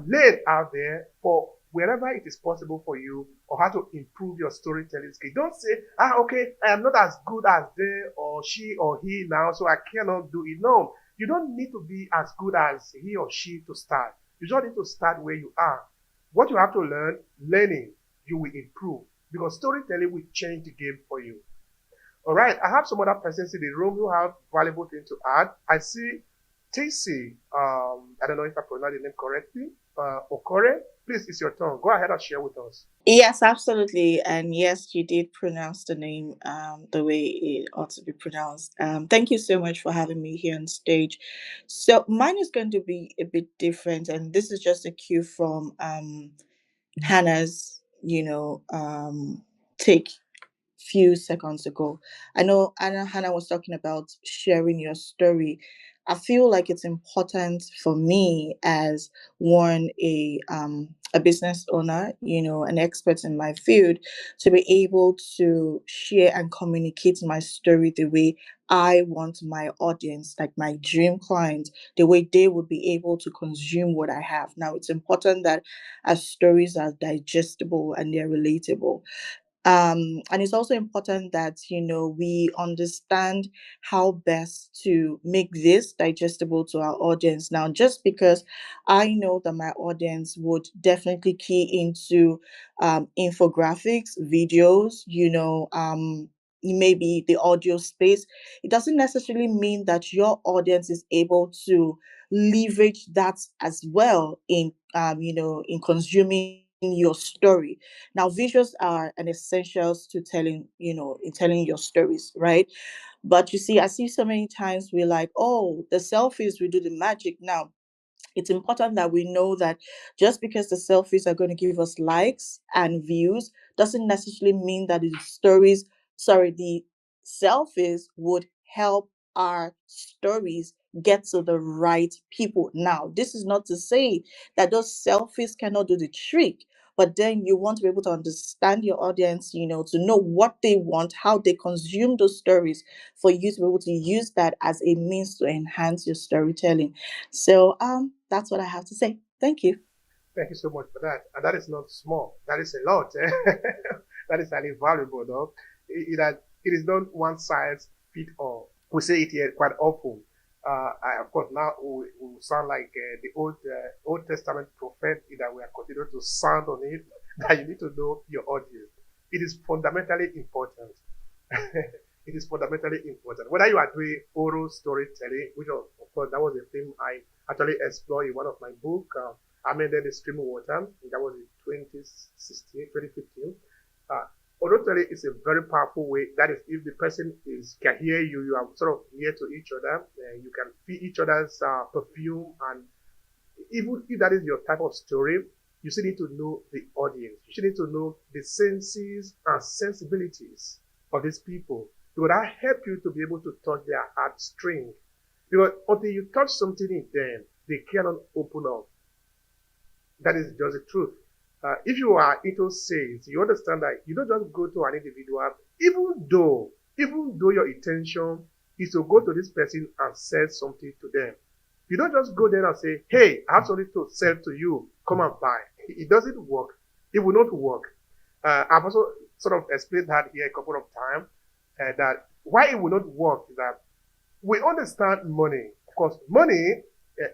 lay it out there for wherever it is possible for you, or how to improve your storytelling skill. Don't say, okay, I am not as good as they or she or he now, so I cannot do it. No, you don't need to be as good as he or she to start. You just need to start where you are. What you have to learning, you will improve, because storytelling will change the game for you. All right, I have some other persons in the room who have valuable things to add. I see Stacy, I don't know if I pronounced the name correctly, Okore. Please, it's your turn. Go ahead and share with us. Yes, absolutely. And yes, you did pronounce the name the way it ought to be pronounced. Thank you so much for having me here on stage. So mine is going to be a bit different, and this is just a cue from Hannah's, take few seconds ago. I know Hannah was talking about sharing your story. I feel like it's important for me as one a business owner, an expert in my field, to be able to share and communicate my story the way I want my audience, like my dream clients, the way they would be able to consume what I have. Now, it's important that our stories are digestible and they're relatable. And it's also important that we understand how best to make this digestible to our audience. Now, just because I know that my audience would definitely key into infographics, videos, maybe the audio space, it doesn't necessarily mean that your audience is able to leverage that as well in in consuming your story. Now, visuals are an essentials to telling, in telling your stories, right? But you see, I see so many times we're like, oh, the selfies will do the magic. Now, it's important that we know that just because the selfies are going to give us likes and views doesn't necessarily mean that the stories, sorry, the selfies would help our stories get to the right people. Now, this is not to say that those selfies cannot do the trick, but then you want to be able to understand your audience, to know what they want, how they consume those stories, for you to be able to use that as a means to enhance your storytelling. So that's what I have to say. Thank you. Thank you so much for that. And that is not small. That is a lot. Eh? That is highly valuable, though. It is not one size fit all. We say it here quite often. Of course, now we sound like the Old Testament prophet that we are continuing to sound on it. That you need to know your audience. It is fundamentally important. It is fundamentally important. Whether you are doing oral storytelling, which of course that was a theme I actually explored in one of my books. I made the stream of water. That was in 2016, 2015. Oral is a very powerful way. That is, if the person can hear you, you are sort of near to each other. You can feel each other's perfume, and even if that is your type of story, you still need to know the audience. You still need to know the senses and sensibilities of these people. Because that help you to be able to touch their heartstring. Because until you touch something in them, they cannot open up. That is just the truth. If you are into sales, you understand that you don't just go to an individual, even though your intention is to go to this person and sell something to them. You don't just go there and say, hey, I have something to sell to you. Come and buy. It doesn't work. It will not work. I've also sort of explained that here a couple of times, that why it will not work is that we understand money. Of course, money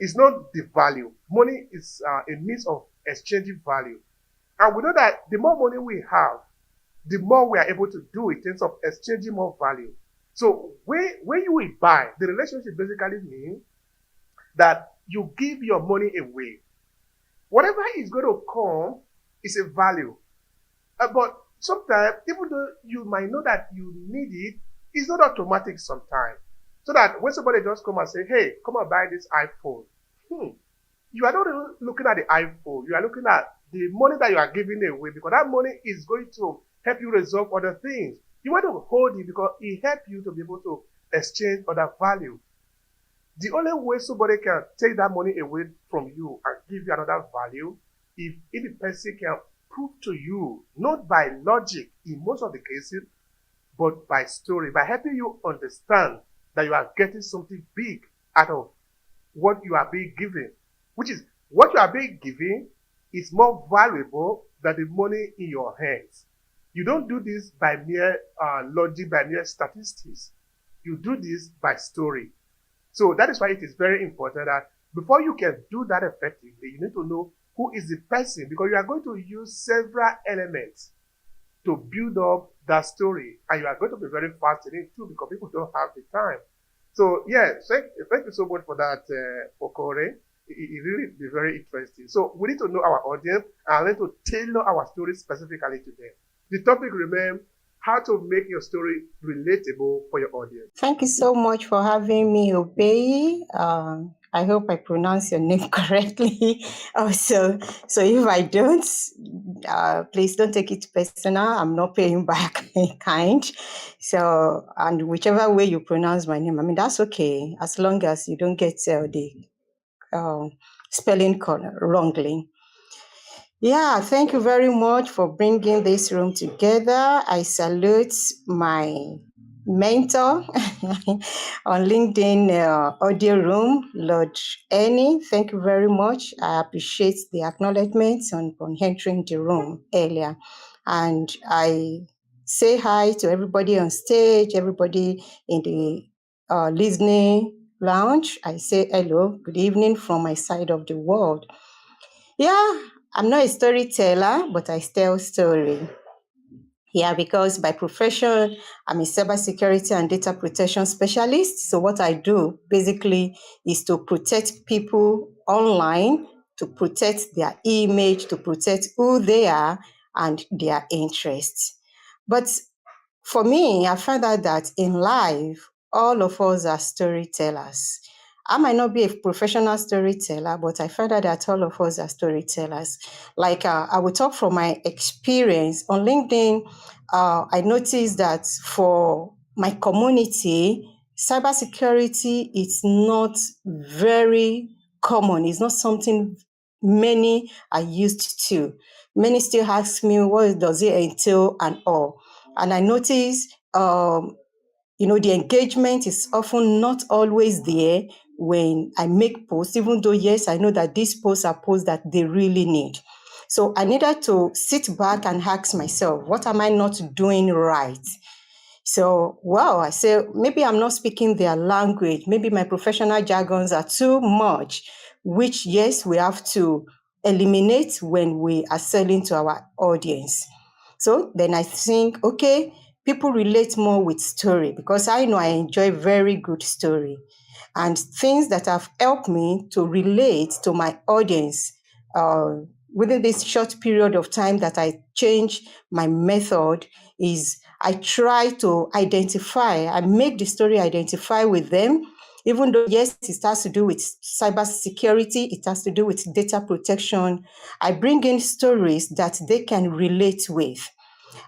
is not the value. Money is a means of exchanging value. And we know that the more money we have, the more we are able to do in terms of exchanging more value. So when you will buy, the relationship basically means that you give your money away. Whatever is going to come is a value. But sometimes, even though you might know that you need it, it's not automatic sometimes. So that when somebody just come and say, hey, come and buy this iPhone, you are not even looking at the iPhone. You are looking at the money that you are giving away, because that money is going to help you resolve other things. You want to hold it because it helps you to be able to exchange other value. The only way somebody can take that money away from you and give you another value, if the person can prove to you, not by logic in most of the cases, but by story, by helping you understand that you are getting something big out of what you are being given, which is what you are being given is more valuable than the money in your hands. You don't do this by mere logic, by mere statistics. You do this by story. So that is why it is very important that before you can do that effectively, you need to know who is the person, because you are going to use several elements to build up that story, and you are going to be very fast in it too, because people don't have the time. So yeah, thank you so much for that, Okore. It really be very interesting. So we need to know our audience and learn to tailor our story specifically to them. The topic remains how to make your story relatable for your audience. Thank you so much for having me, Obehi. I hope I pronounce your name correctly. Also, so if I don't, please don't take it personal. I'm not paying back in kind. So, and whichever way you pronounce my name, I mean, that's okay, as long as you don't get the spelling wrongly. Yeah, thank you very much for bringing this room together. I salute my mentor on LinkedIn audio room, Lord Annie. Thank you very much. I appreciate the acknowledgement on entering the room earlier. And I say hi to everybody on stage, everybody in the listening lounge. I say hello, good evening from my side of the world. Yeah, I'm not a storyteller, but I tell story. Yeah, because by profession, I'm a cybersecurity and data protection specialist. So what I do basically is to protect people online, to protect their image, to protect who they are and their interests. But for me, I found out that in life, all of us are storytellers. I might not be a professional storyteller, but I found out that all of us are storytellers. Like I will talk from my experience on LinkedIn. I noticed that for my community, cybersecurity is not very common. It's not something many are used to. Many still ask me, what does it entail and all? And I notice, the engagement is often not always there when I make posts, even though, yes, I know that these posts are posts that they really need. So I needed to sit back and ask myself, what am I not doing right? So, well, I say, maybe I'm not speaking their language. Maybe my professional jargons are too much, which, yes, we have to eliminate when we are selling to our audience. So then I think, okay, people relate more with story because I know I enjoy very good story and things that have helped me to relate to my audience uh, within this short period of time that I change my method is I try to I make the story identify with them, even though, yes, it has to do with cybersecurity, it has to do with data protection. I bring in stories that they can relate with.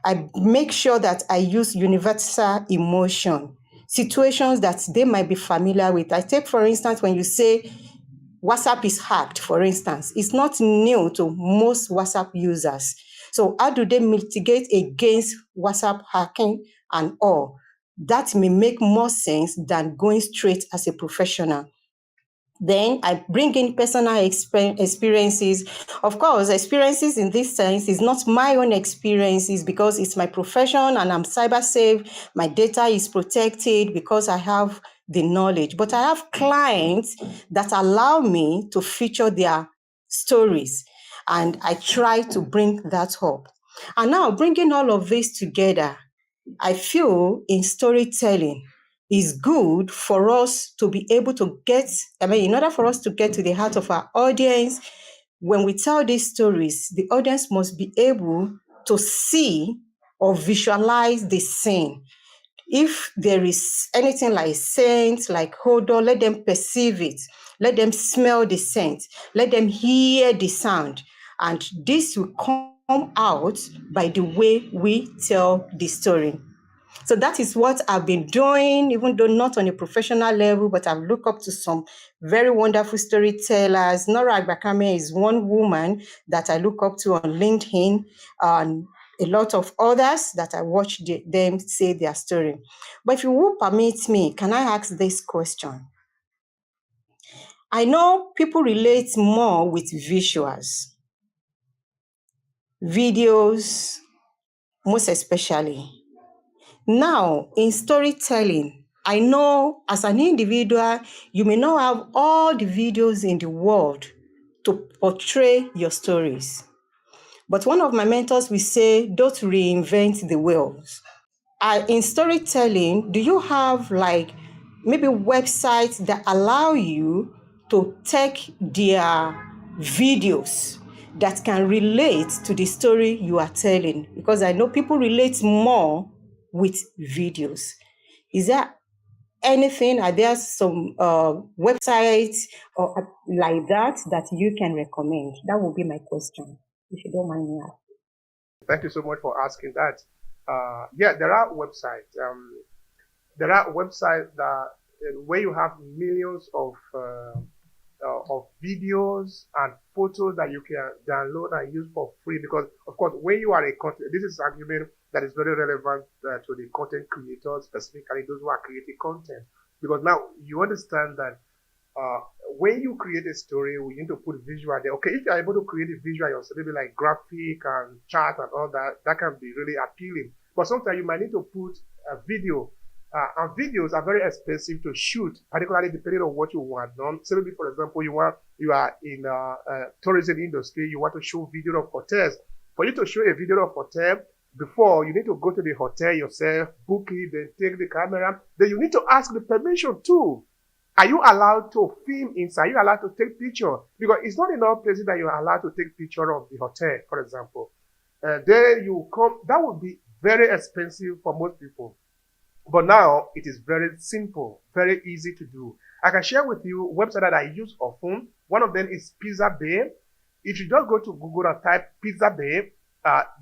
I make sure that I use universal emotion, situations that they might be familiar with. I take, for instance, when you say WhatsApp is hacked, for instance, it's not new to most WhatsApp users. So how do they mitigate against WhatsApp hacking and all? That may make more sense than going straight as a professional. Then I bring in personal experiences. Of course, experiences in this sense is not my own experiences because it's my profession and I'm cyber safe. My data is protected because I have the knowledge. But I have clients that allow me to feature their stories, and I try to bring that up. And now bringing all of this together, I feel in storytelling is good for us to be able to in order for us to get to the heart of our audience, when we tell these stories, the audience must be able to see or visualize the scene. If there is anything like scent, like odor, let them perceive it. Let them smell the scent. Let them hear the sound. And this will come out by the way we tell the story. So that is what I've been doing, even though not on a professional level, but I've looked up to some very wonderful storytellers. Nora Agbakame is one woman that I look up to on LinkedIn, and a lot of others that I watch them say their story. But if you will permit me, can I ask this question? I know people relate more with visuals, videos, most especially. Now, in storytelling, I know as an individual, you may not have all the videos in the world to portray your stories. But one of my mentors will say, don't reinvent the wheel. In storytelling, do you have like maybe websites that allow you to to take their videos that can relate to the story you are telling, because I know people relate more with videos. Is there anything? Are there some websites or like that you can recommend? That would be my question, if you don't mind me asking. Thank you so much for asking that. Yeah, there are websites. That where you have millions of videos and photos that you can download and use for free. Because of course, when you are a content, this is an argument that is very relevant to the content creators, specifically those who are creating content. Because now you understand that uh, when you create a story, we need to put visual there. Okay, if you're able to create a visual yourself, maybe like graphic and chart and all that, that can be really appealing. But sometimes you might need to put a video. And videos are very expensive to shoot, particularly depending on what you want done. So maybe, for example, you are in tourism industry, you want to show video of hotels. For you to show a video of hotel, before you need to go to the hotel yourself, book it, then take the camera. Then you need to ask the permission too. Are you allowed to film inside? Are you allowed to take picture? Because it's not in all places that you're allowed to take picture of the hotel, for example. There you come, that would be very expensive for most people. But now it is very simple, very easy to do. I can share with you a website that I use often. One of them is Pizza Bay. If you just go to Google and type Pizza Bay,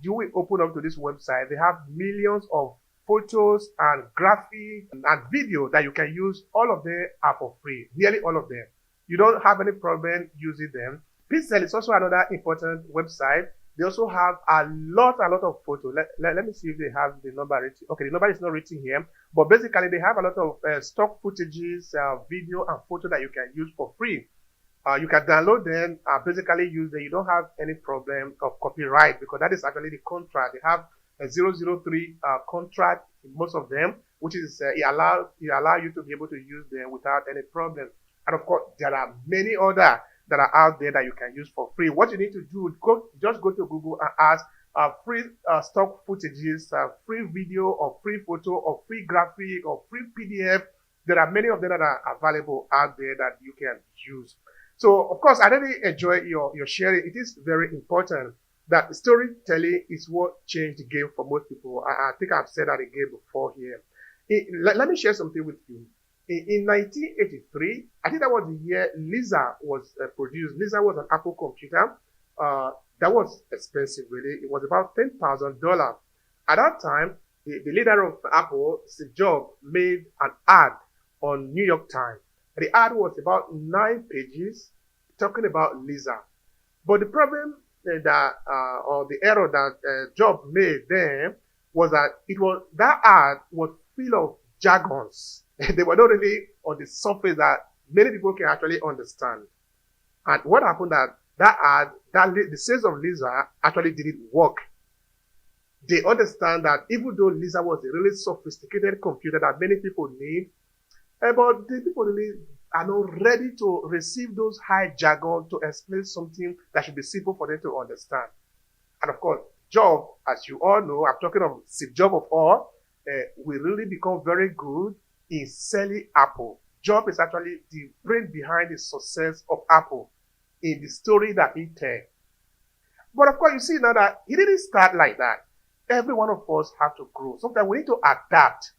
you will open up to this website. They have millions of photos and graphics and video that you can use. All of them are for free, nearly all of them. You don't have any problem using them. Pixel is also another important website. They also have a lot of photos. Let me see if they have the number written. Okay, the number is not written here, but basically they have a lot of stock footages, video and photo that you can use for free. You can download them, basically use them. You don't have any problem of copyright because that is actually the contract. They have a 003 contract in most of them, which is it allow you to be able to use them without any problem. And of course, there are many other that are out there that you can use for free. What you need to do, just go to Google and ask free stock footages, free video or free photo or free graphic or free PDF. There are many of them that are available out there that you can use. So, of course, I really enjoy your sharing. It is very important that storytelling is what changed the game for most people. I think I've said that again before here. Let me share something with you. In 1983, I think that was the year Lisa was produced. Lisa was an Apple computer. That was expensive, really. It was about $10,000. At that time, the leader of Apple, Steve Jobs, made an ad on New York Times. The ad was about 9 pages talking about Lisa. But the problem or the error that Jobs made then was that ad was full of jargons. They were not really on the surface that many people can actually understand. And what happened that ad, the sales of Lisa actually didn't work. They understand that even though Lisa was a really sophisticated computer that many people need, but the people really are not ready to receive those high jargon to explain something that should be simple for them to understand. And of course, Job, as you all know, I'm talking of Steve Jobs of all, will really become very good in selling Apple. Job is actually the brain behind the success of Apple in the story that he tells. But of course, you see now that he didn't start like that. Every one of us have to grow. Sometimes we need to adapt.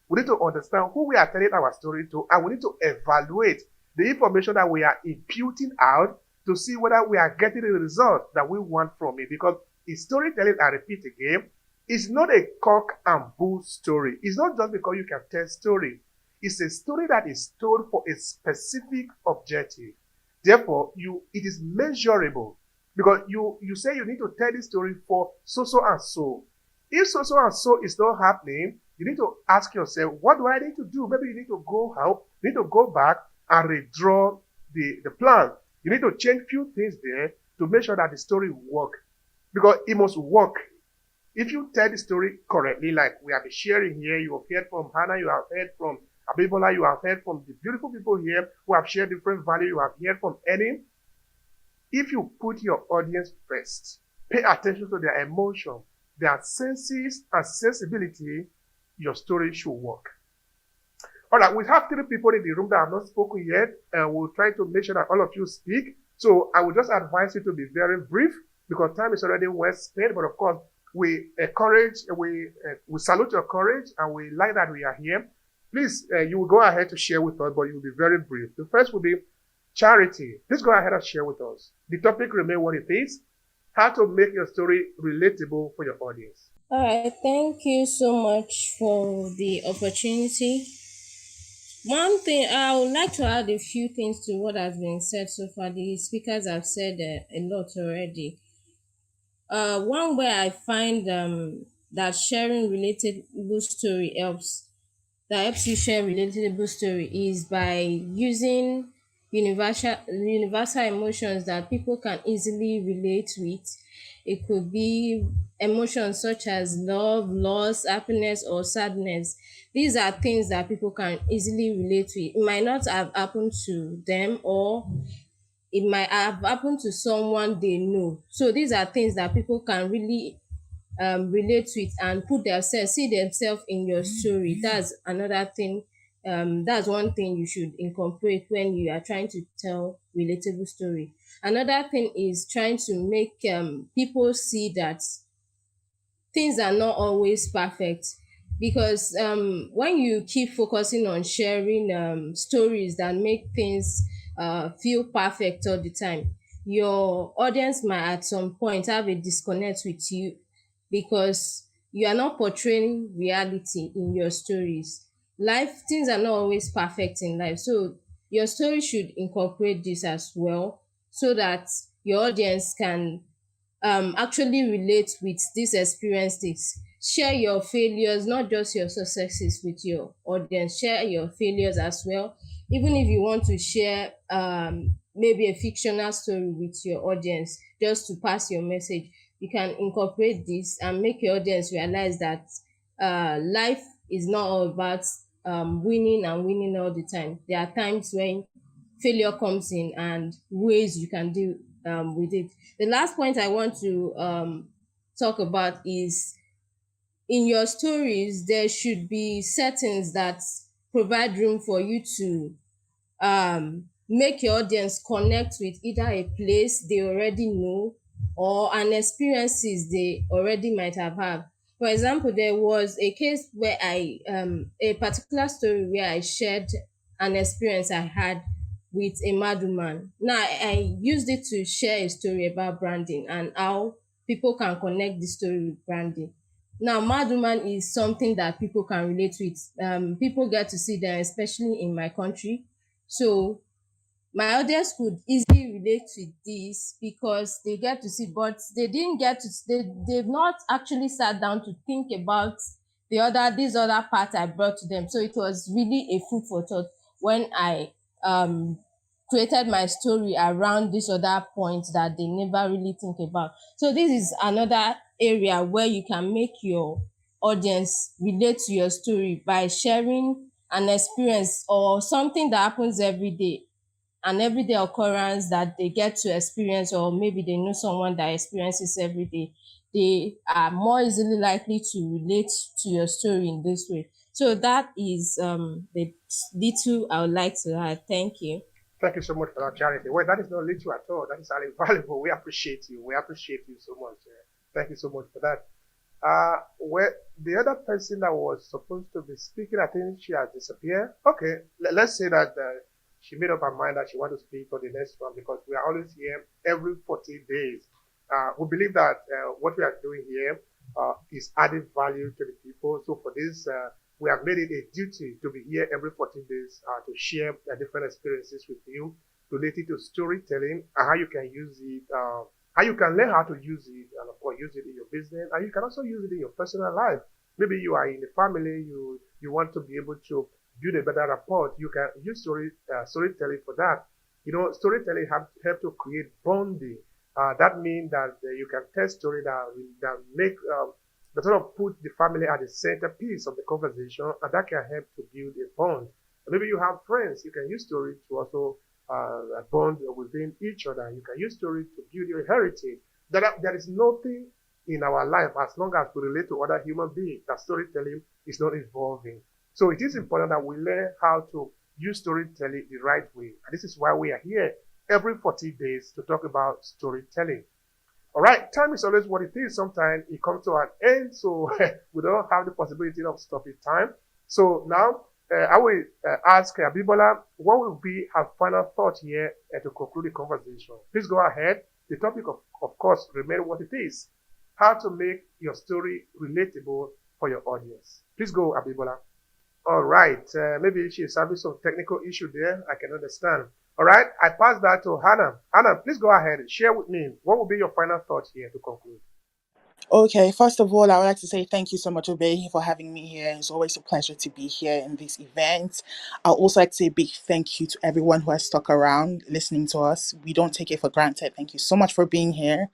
We need to understand who we are telling our story to, and we need to evaluate the information that we are imputing out to see whether we are getting the result that we want from it. Because in storytelling, I repeat again, it's not a cock and bull story. It's not just because you can tell story. It's a story that is told for a specific objective. Therefore, it is measurable. Because you say you need to tell this story for so and so. If so and so is not happening, you need to ask yourself, what do I need to do? Maybe you need to go out, you need to go back and redraw the plan. You need to change few things there to make sure that the story work. Because it must work. If you tell the story correctly, like we have been sharing here, you have heard from Hannah, you have heard from Abibola, you have heard from the beautiful people here who have shared different value, you have heard from Annie. If you put your audience first, pay attention to their emotion, their senses and sensibility, your story should work. All right, we have 3 people in the room that have not spoken yet, and we'll try to make sure that all of you speak. So I would just advise you to be very brief because time is already well spent. But of course, we encourage, we salute your courage, and we like that we are here. Please, you will go ahead to share with us, but you will be very brief. The first will be Charity. Please go ahead and share with us. The topic remains what it is: how to make your story relatable for your audience. All right, thank you so much for the opportunity. One thing I would like to add a few things to what has been said so far. The speakers have said a lot already. One way I find that sharing relatable story helps you share relatable story is by using universal emotions that people can easily relate with. It could be emotions such as love, loss, happiness, or sadness. These are things that people can easily relate with. It might not have happened to them, or it might have happened to someone they know. So these are things that people can really relate with and see themselves in your story. That's another thing. That's one thing you should incorporate when you are trying to tell relatable story. Another thing is trying to make people see that things are not always perfect, because when you keep focusing on sharing stories that make things feel perfect all the time, your audience might at some point have a disconnect with you, because you are not portraying reality in your stories. Life things are not always perfect in life, so your story should incorporate this as well, so that your audience can actually relate with these experiences. Share your failures, not just your successes, with your audience. Share your failures as well. Even if you want to share maybe a fictional story with your audience just to pass your message, you can incorporate this and make your audience realize that life is not all about winning and winning all the time. There are times when failure comes in and ways you can deal with it. The last point I want to talk about is, in your stories, there should be settings that provide room for you to make your audience connect with either a place they already know or an experiences they already might have had. For example, there was a case where a particular story where I shared an experience I had with a madman. Now, I used it to share a story about branding and how people can connect the story with branding. Now, madman is something that people can relate with. People get to see them, especially in my country. So my audience could easily relate with this because they get to see, but they didn't get to, they've not actually sat down to think about this other part I brought to them. So it was really a food for thought when I um created my story around this other point that they never really think about. So this is another area where you can make your audience relate to your story by sharing an experience or something that happens every day, an everyday occurrence that they get to experience, or maybe they know someone that experiences every day. They are more easily likely to relate to your story in this way. So that is the little I would like to add. Thank you. Thank you so much for that, Charity. Well, that is not little at all. That is highly valuable. We appreciate you. We appreciate you so much. Thank you so much for that. Well, the other person that was supposed to be speaking, I think she has disappeared. Okay, let's say that she made up her mind that she wants to speak for the next one, because we are always here every 14 days. We believe that what we are doing here is adding value to the people. So for this, we have made it a duty to be here every 14 days to share different experiences with you related to storytelling and how you can use it, how you can learn how to use it, and of course use it in your business, and you can also use it in your personal life. Maybe you are in a family, you want to be able to build a better rapport. You can use storytelling for that. You know, storytelling help to create bonding. That means that you can tell story that make that sort of put the family at the centerpiece of the conversation, and that can help to build a bond. Maybe you have friends, you can use story to also bond within each other. You can use story to build your heritage. There is nothing in our life, as long as we relate to other human beings, that storytelling is not involving. So it is important that we learn how to use storytelling the right way. And this is why we are here every 40 days to talk about storytelling. All right, time is always what it is. Sometimes it comes to an end, so we don't have the possibility of stopping time. So now I will ask Abibola, what will be her final thought here to conclude the conversation? Please go ahead. The topic, of course, remain what it is. How to make your story relatable for your audience. Please go, Abibola. All right. Maybe she's having some technical issue there. I can understand. All right. I pass that to Hannah. Hannah, please go ahead and share with me what will be your final thoughts here to conclude. Okay, first of all, I would like to say thank you so much, Obehi, for having me here. It's always a pleasure to be here in this event. I'd also like to say a big thank you to everyone who has stuck around listening to us. We don't take it for granted. Thank you so much for being here.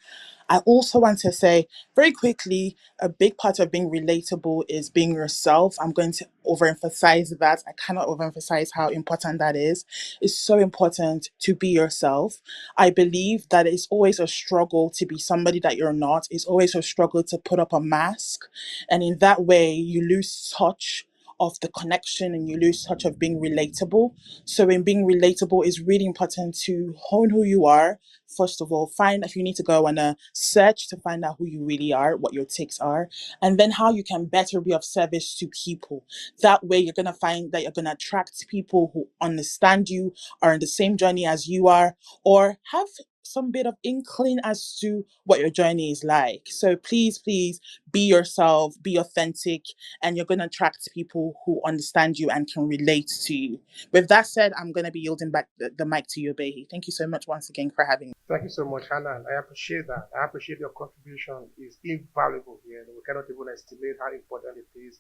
I also want to say very quickly a big part of being relatable is being yourself. I'm going to overemphasize that. I cannot overemphasize how important that is. It's so important to be yourself. I believe that it's always a struggle to be somebody that you're not. It's always a struggle to put up a mask. And in that way, you lose touch of the connection and you lose touch of being relatable. So in being relatable, it's really important to hone who you are. First of all, find if you need to go on a search to find out who you really are, what your takes are, and then how you can better be of service to people. That way, you're going to find that you're going to attract people who understand you, are in the same journey as you are, or have some bit of inkling as to what your journey is like. So please be yourself, be authentic, and you're going to attract people who understand you and can relate to you. With that said, I'm going to be yielding back the mic to you, Obehi. Thank you so much once again for having me. Thank you so much, Hannah. I appreciate that. I appreciate your contribution. It's invaluable here. We cannot even estimate how important it is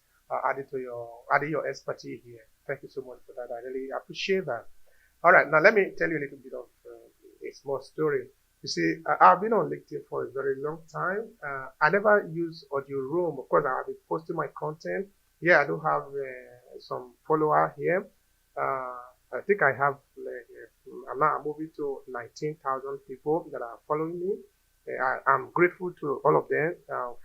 adding your expertise here. Thank you so much for that. I really appreciate that. All right, now let me tell you a little bit of a small story. You see, I've been on LinkedIn for a very long time. I never use Audio Room. Of course, I've been posting my content. Yeah, I do have some follower here. I think I have, I'm now moving to 19,000 people that are following me. I'm grateful to all of them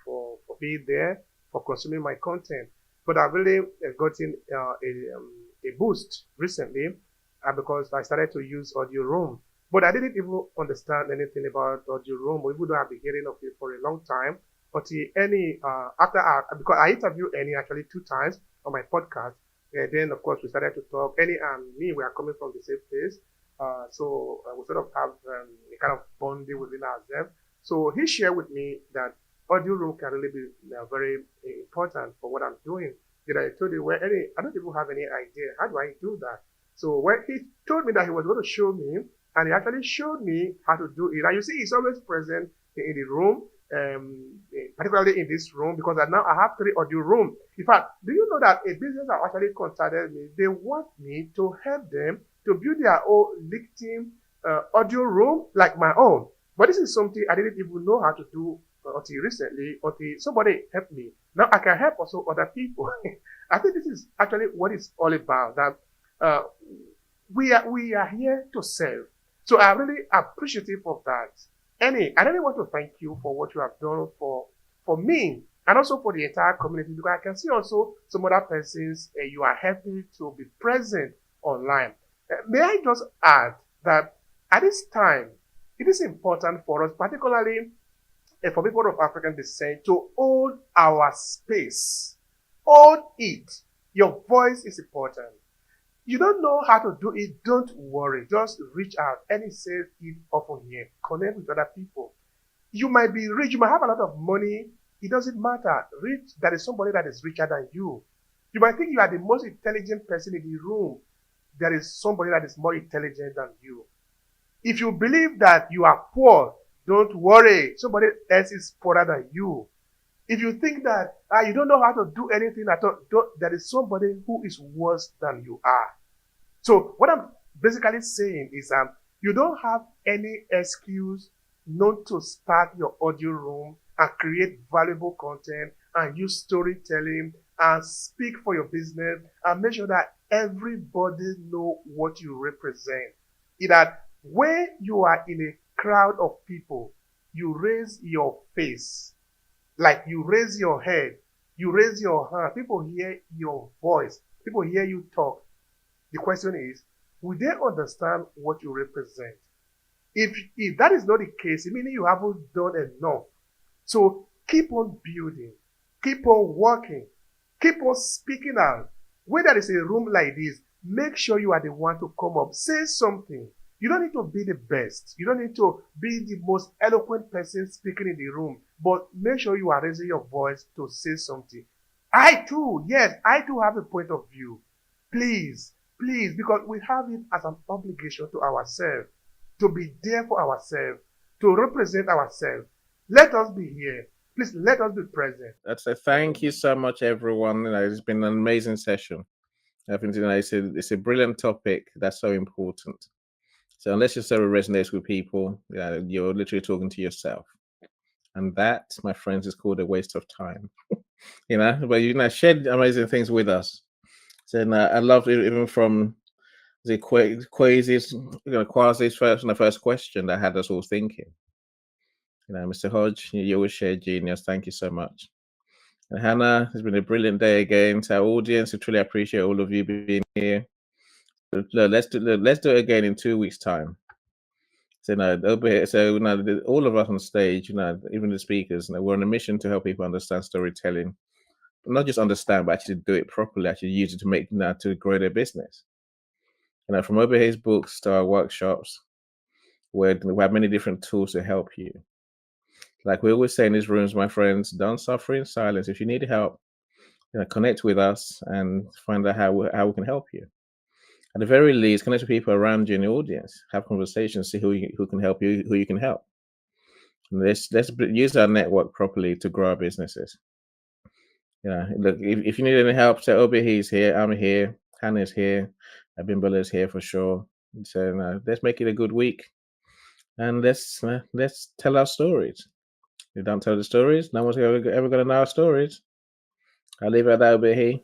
for being there, for consuming my content. But I've really gotten a boost recently because I started to use Audio Room. But I didn't even understand anything about Audio Room, even though I've been hearing of it for a long time. But because I interviewed Annie actually 2 times on my podcast. Then, of course, we started to talk. Annie and me, we are coming from the same place. So we sort of have a kind of bonding within ourselves. So he shared with me that Audio Room can really be very important for what I'm doing. Then I told him, well, Eddie, I don't even have any idea. How do I do that? So when he told me that he was going to show me, and he actually showed me how to do it. And you see, he's always present in the room, particularly in this room, because now I have 3 audio rooms. In fact, do you know that a business have actually contacted me? They want me to help them to build their own LinkedIn audio room like my own. But this is something I didn't even know how to do until recently, until somebody helped me. Now I can help also other people. I think this is actually what it's all about, that we are here to serve. So I'm really appreciative of that. Annie, I really want to thank you for what you have done for me and also for the entire community, because I can see also some other persons you are helping to be present online. May I just add that at this time, it is important for us, particularly for people of African descent, to hold our space. Hold it. Your voice is important. You don't know how to do it, don't worry. Just reach out. And it says it often here. Connect with other people. You might be rich, you might have a lot of money. It doesn't matter. There is somebody that is richer than you. You might think you are the most intelligent person in the room. There is somebody that is more intelligent than you. If you believe that you are poor, don't worry. Somebody else is poorer than you. If you think that you don't know how to do anything at all, there is somebody who is worse than you are. So what I'm basically saying is you don't have any excuse not to start your audio room and create valuable content and use storytelling and speak for your business and make sure that everybody know what you represent. That when you are in a crowd of people, you raise your face, like you raise your head, you raise your hand. People hear your voice. people hear you talk, the question is, will they understand what you represent? If that is not the case, it means you haven't done enough. So keep on building, keep on working, keep on speaking out. When there is a room like this, make sure you are the one to come up, say something. You don't need to be the best. You don't need to be the most eloquent person speaking in the room, but make sure you are raising your voice to say something. I too, yes, I too have a point of view. Please, please, because we have it as an obligation to ourselves, to be there for ourselves, to represent ourselves. Let us be here. Please let us be present. That's a thank you so much, everyone. It's been an amazing session. I think it's a brilliant topic that's so important. So unless your story resonates with people, you're literally talking to yourself, and that, my friends, is called a waste of time. But shared amazing things with us. So I love it, even from the Quasi's first question that had us all thinking. Mr. Hodge, you always share genius. Thank you so much. And Hannah, it's been a brilliant day again. To our audience, we truly appreciate all of you being here. Let's do it again in 2 weeks' time. So all of us on stage, even the speakers, we're on a mission to help people understand storytelling, not just understand, but actually do it properly, actually use it to make to grow their business. From Obehi's books to our workshops, where we have many different tools to help you. Like we always say in these rooms, my friends, don't suffer in silence. If you need help, connect with us and find out how we can help you. At the very least, connect with people around you in the audience, have conversations, see who can help you, who you can help. And let's use our network properly to grow our businesses. Look, if you need any help, say Obehi's here, I'm here, Hannah's here, Abimbala's here for sure. So let's make it a good week, and let's tell our stories. If you don't tell the stories, no one's ever going to know our stories. I'll leave it at that, Obehi.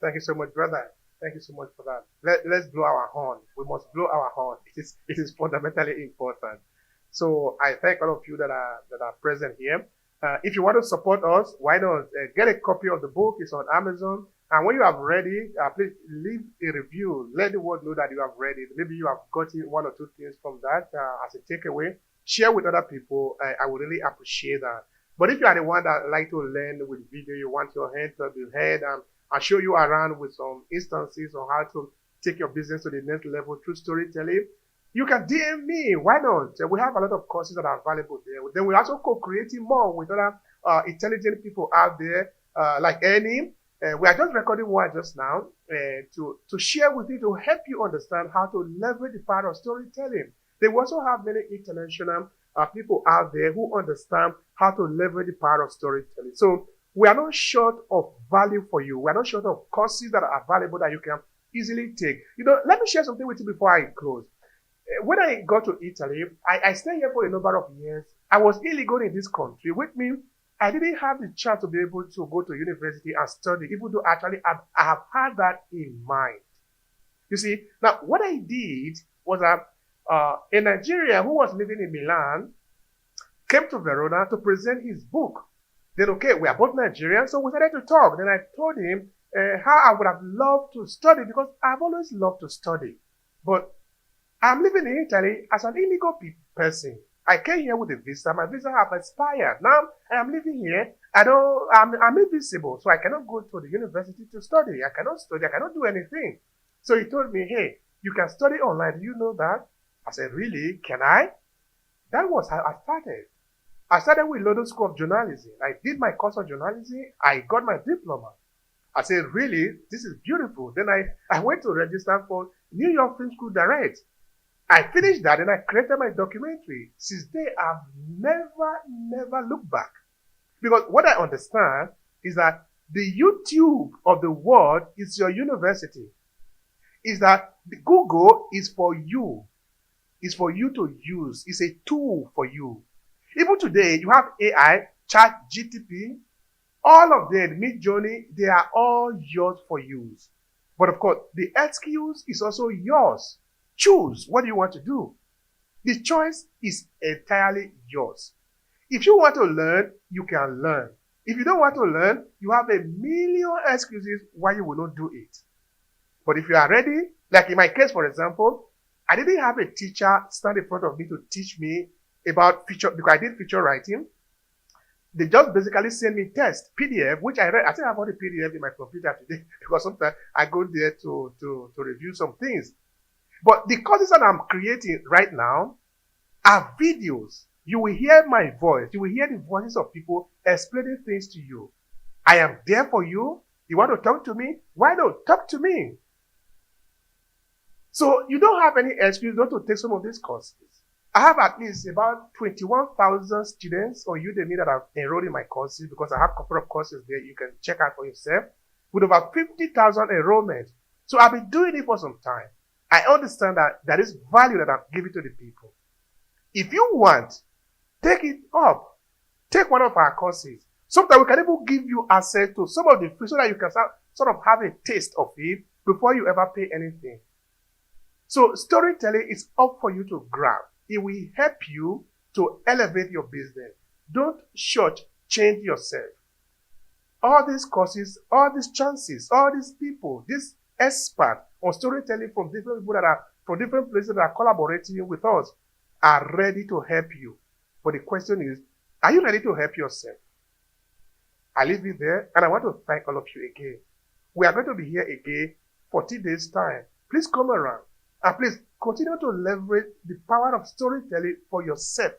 Thank you so much, brother. Thank you so much for that. Let's blow our horn. We must blow our horn. It is fundamentally important. So I thank all of you that are present here. If you want to support us, why not get a copy of the book? It's on Amazon. And when you have read it, please leave a review. Let the world know that you have read it. Maybe you have gotten one or two things from that as a takeaway. Share with other people. I would really appreciate that. But if you are the one that like to learn with video, you want your hand to be heard, I'll show you around with some instances on how to take your business to the next level through storytelling. You can DM me. Why not? We have a lot of courses that are available there. Then we're also co-creating more with other intelligent people out there, like Annie. We are just recording one just now to share with you, to help you understand how to leverage the power of storytelling. They also have many international people out there who understand how to leverage the power of storytelling. So we are not short of value for you. We are not short of courses that are available that you can easily take. Let me share something with you before I close. When I got to Italy, I stayed here for a number of years. I was illegal in this country, which means I didn't have the chance to be able to go to university and study, even though actually I have had that in mind. You see, now what I did was that a Nigerian who was living in Milan came to Verona to present his book. Then, okay, we are both Nigerians, so we started to talk. Then I told him how I would have loved to study, because I've always loved to study. But I'm living in Italy as an illegal person. I came here with a visa. My visa has expired. Now I am living here. I'm invisible, so I cannot go to the university to study. I cannot study. I cannot do anything. So he told me, hey, you can study online. Do you know that? I said, really? Can I? That was how I started. I started with London School of Journalism. I did my course of journalism. I got my diploma. I said, really? This is beautiful. Then I went to register for New York Film School Direct. I finished that and I created my documentary. Since then, I've never looked back. Because what I understand is that the YouTube of the world is your university. Is that the Google is for you. It's for you to use. It's a tool for you. Even today, you have AI, Chat GTP, all of them, Midjourney, they are all yours for use. But of course, the skills is also yours. Choose what you want to do. The choice is entirely yours. If you want to learn, you can learn. If you don't want to learn, you have a million excuses why you will not do it. But if you are ready, like in my case, for example, I didn't have a teacher stand in front of me to teach me about feature, because I did feature writing. They just basically send me test, PDF, which I read. I think I have all the PDF in my computer today because sometimes I go there to review some things. But the courses that I'm creating right now are videos. You will hear my voice. You will hear the voices of people explaining things to you. I am there for you. You want to talk to me? Why not talk to me? So you don't have any excuse not to take some of these courses. I have at least about 21,000 students on Udemy that have enrolled in my courses, because I have a couple of courses there you can check out for yourself, with over 50,000 enrollments. So I've been doing it for some time. I understand that there is value that I'm giving to the people. If you want, take it up. Take one of our courses. Sometimes we can even give you access to some of the free, so that you can sort of have a taste of it before you ever pay anything. So storytelling is up for you to grab. It will help you to elevate your business. Don't shortchange yourself. All these courses, all these chances, all these people, these experts on storytelling from different people that are from different places that are collaborating with us are ready to help you. But the question is, are you ready to help yourself? I leave it there, and I want to thank all of you again. We are going to be here again 40 days' time. Please come around, and please continue to leverage the power of storytelling for yourself.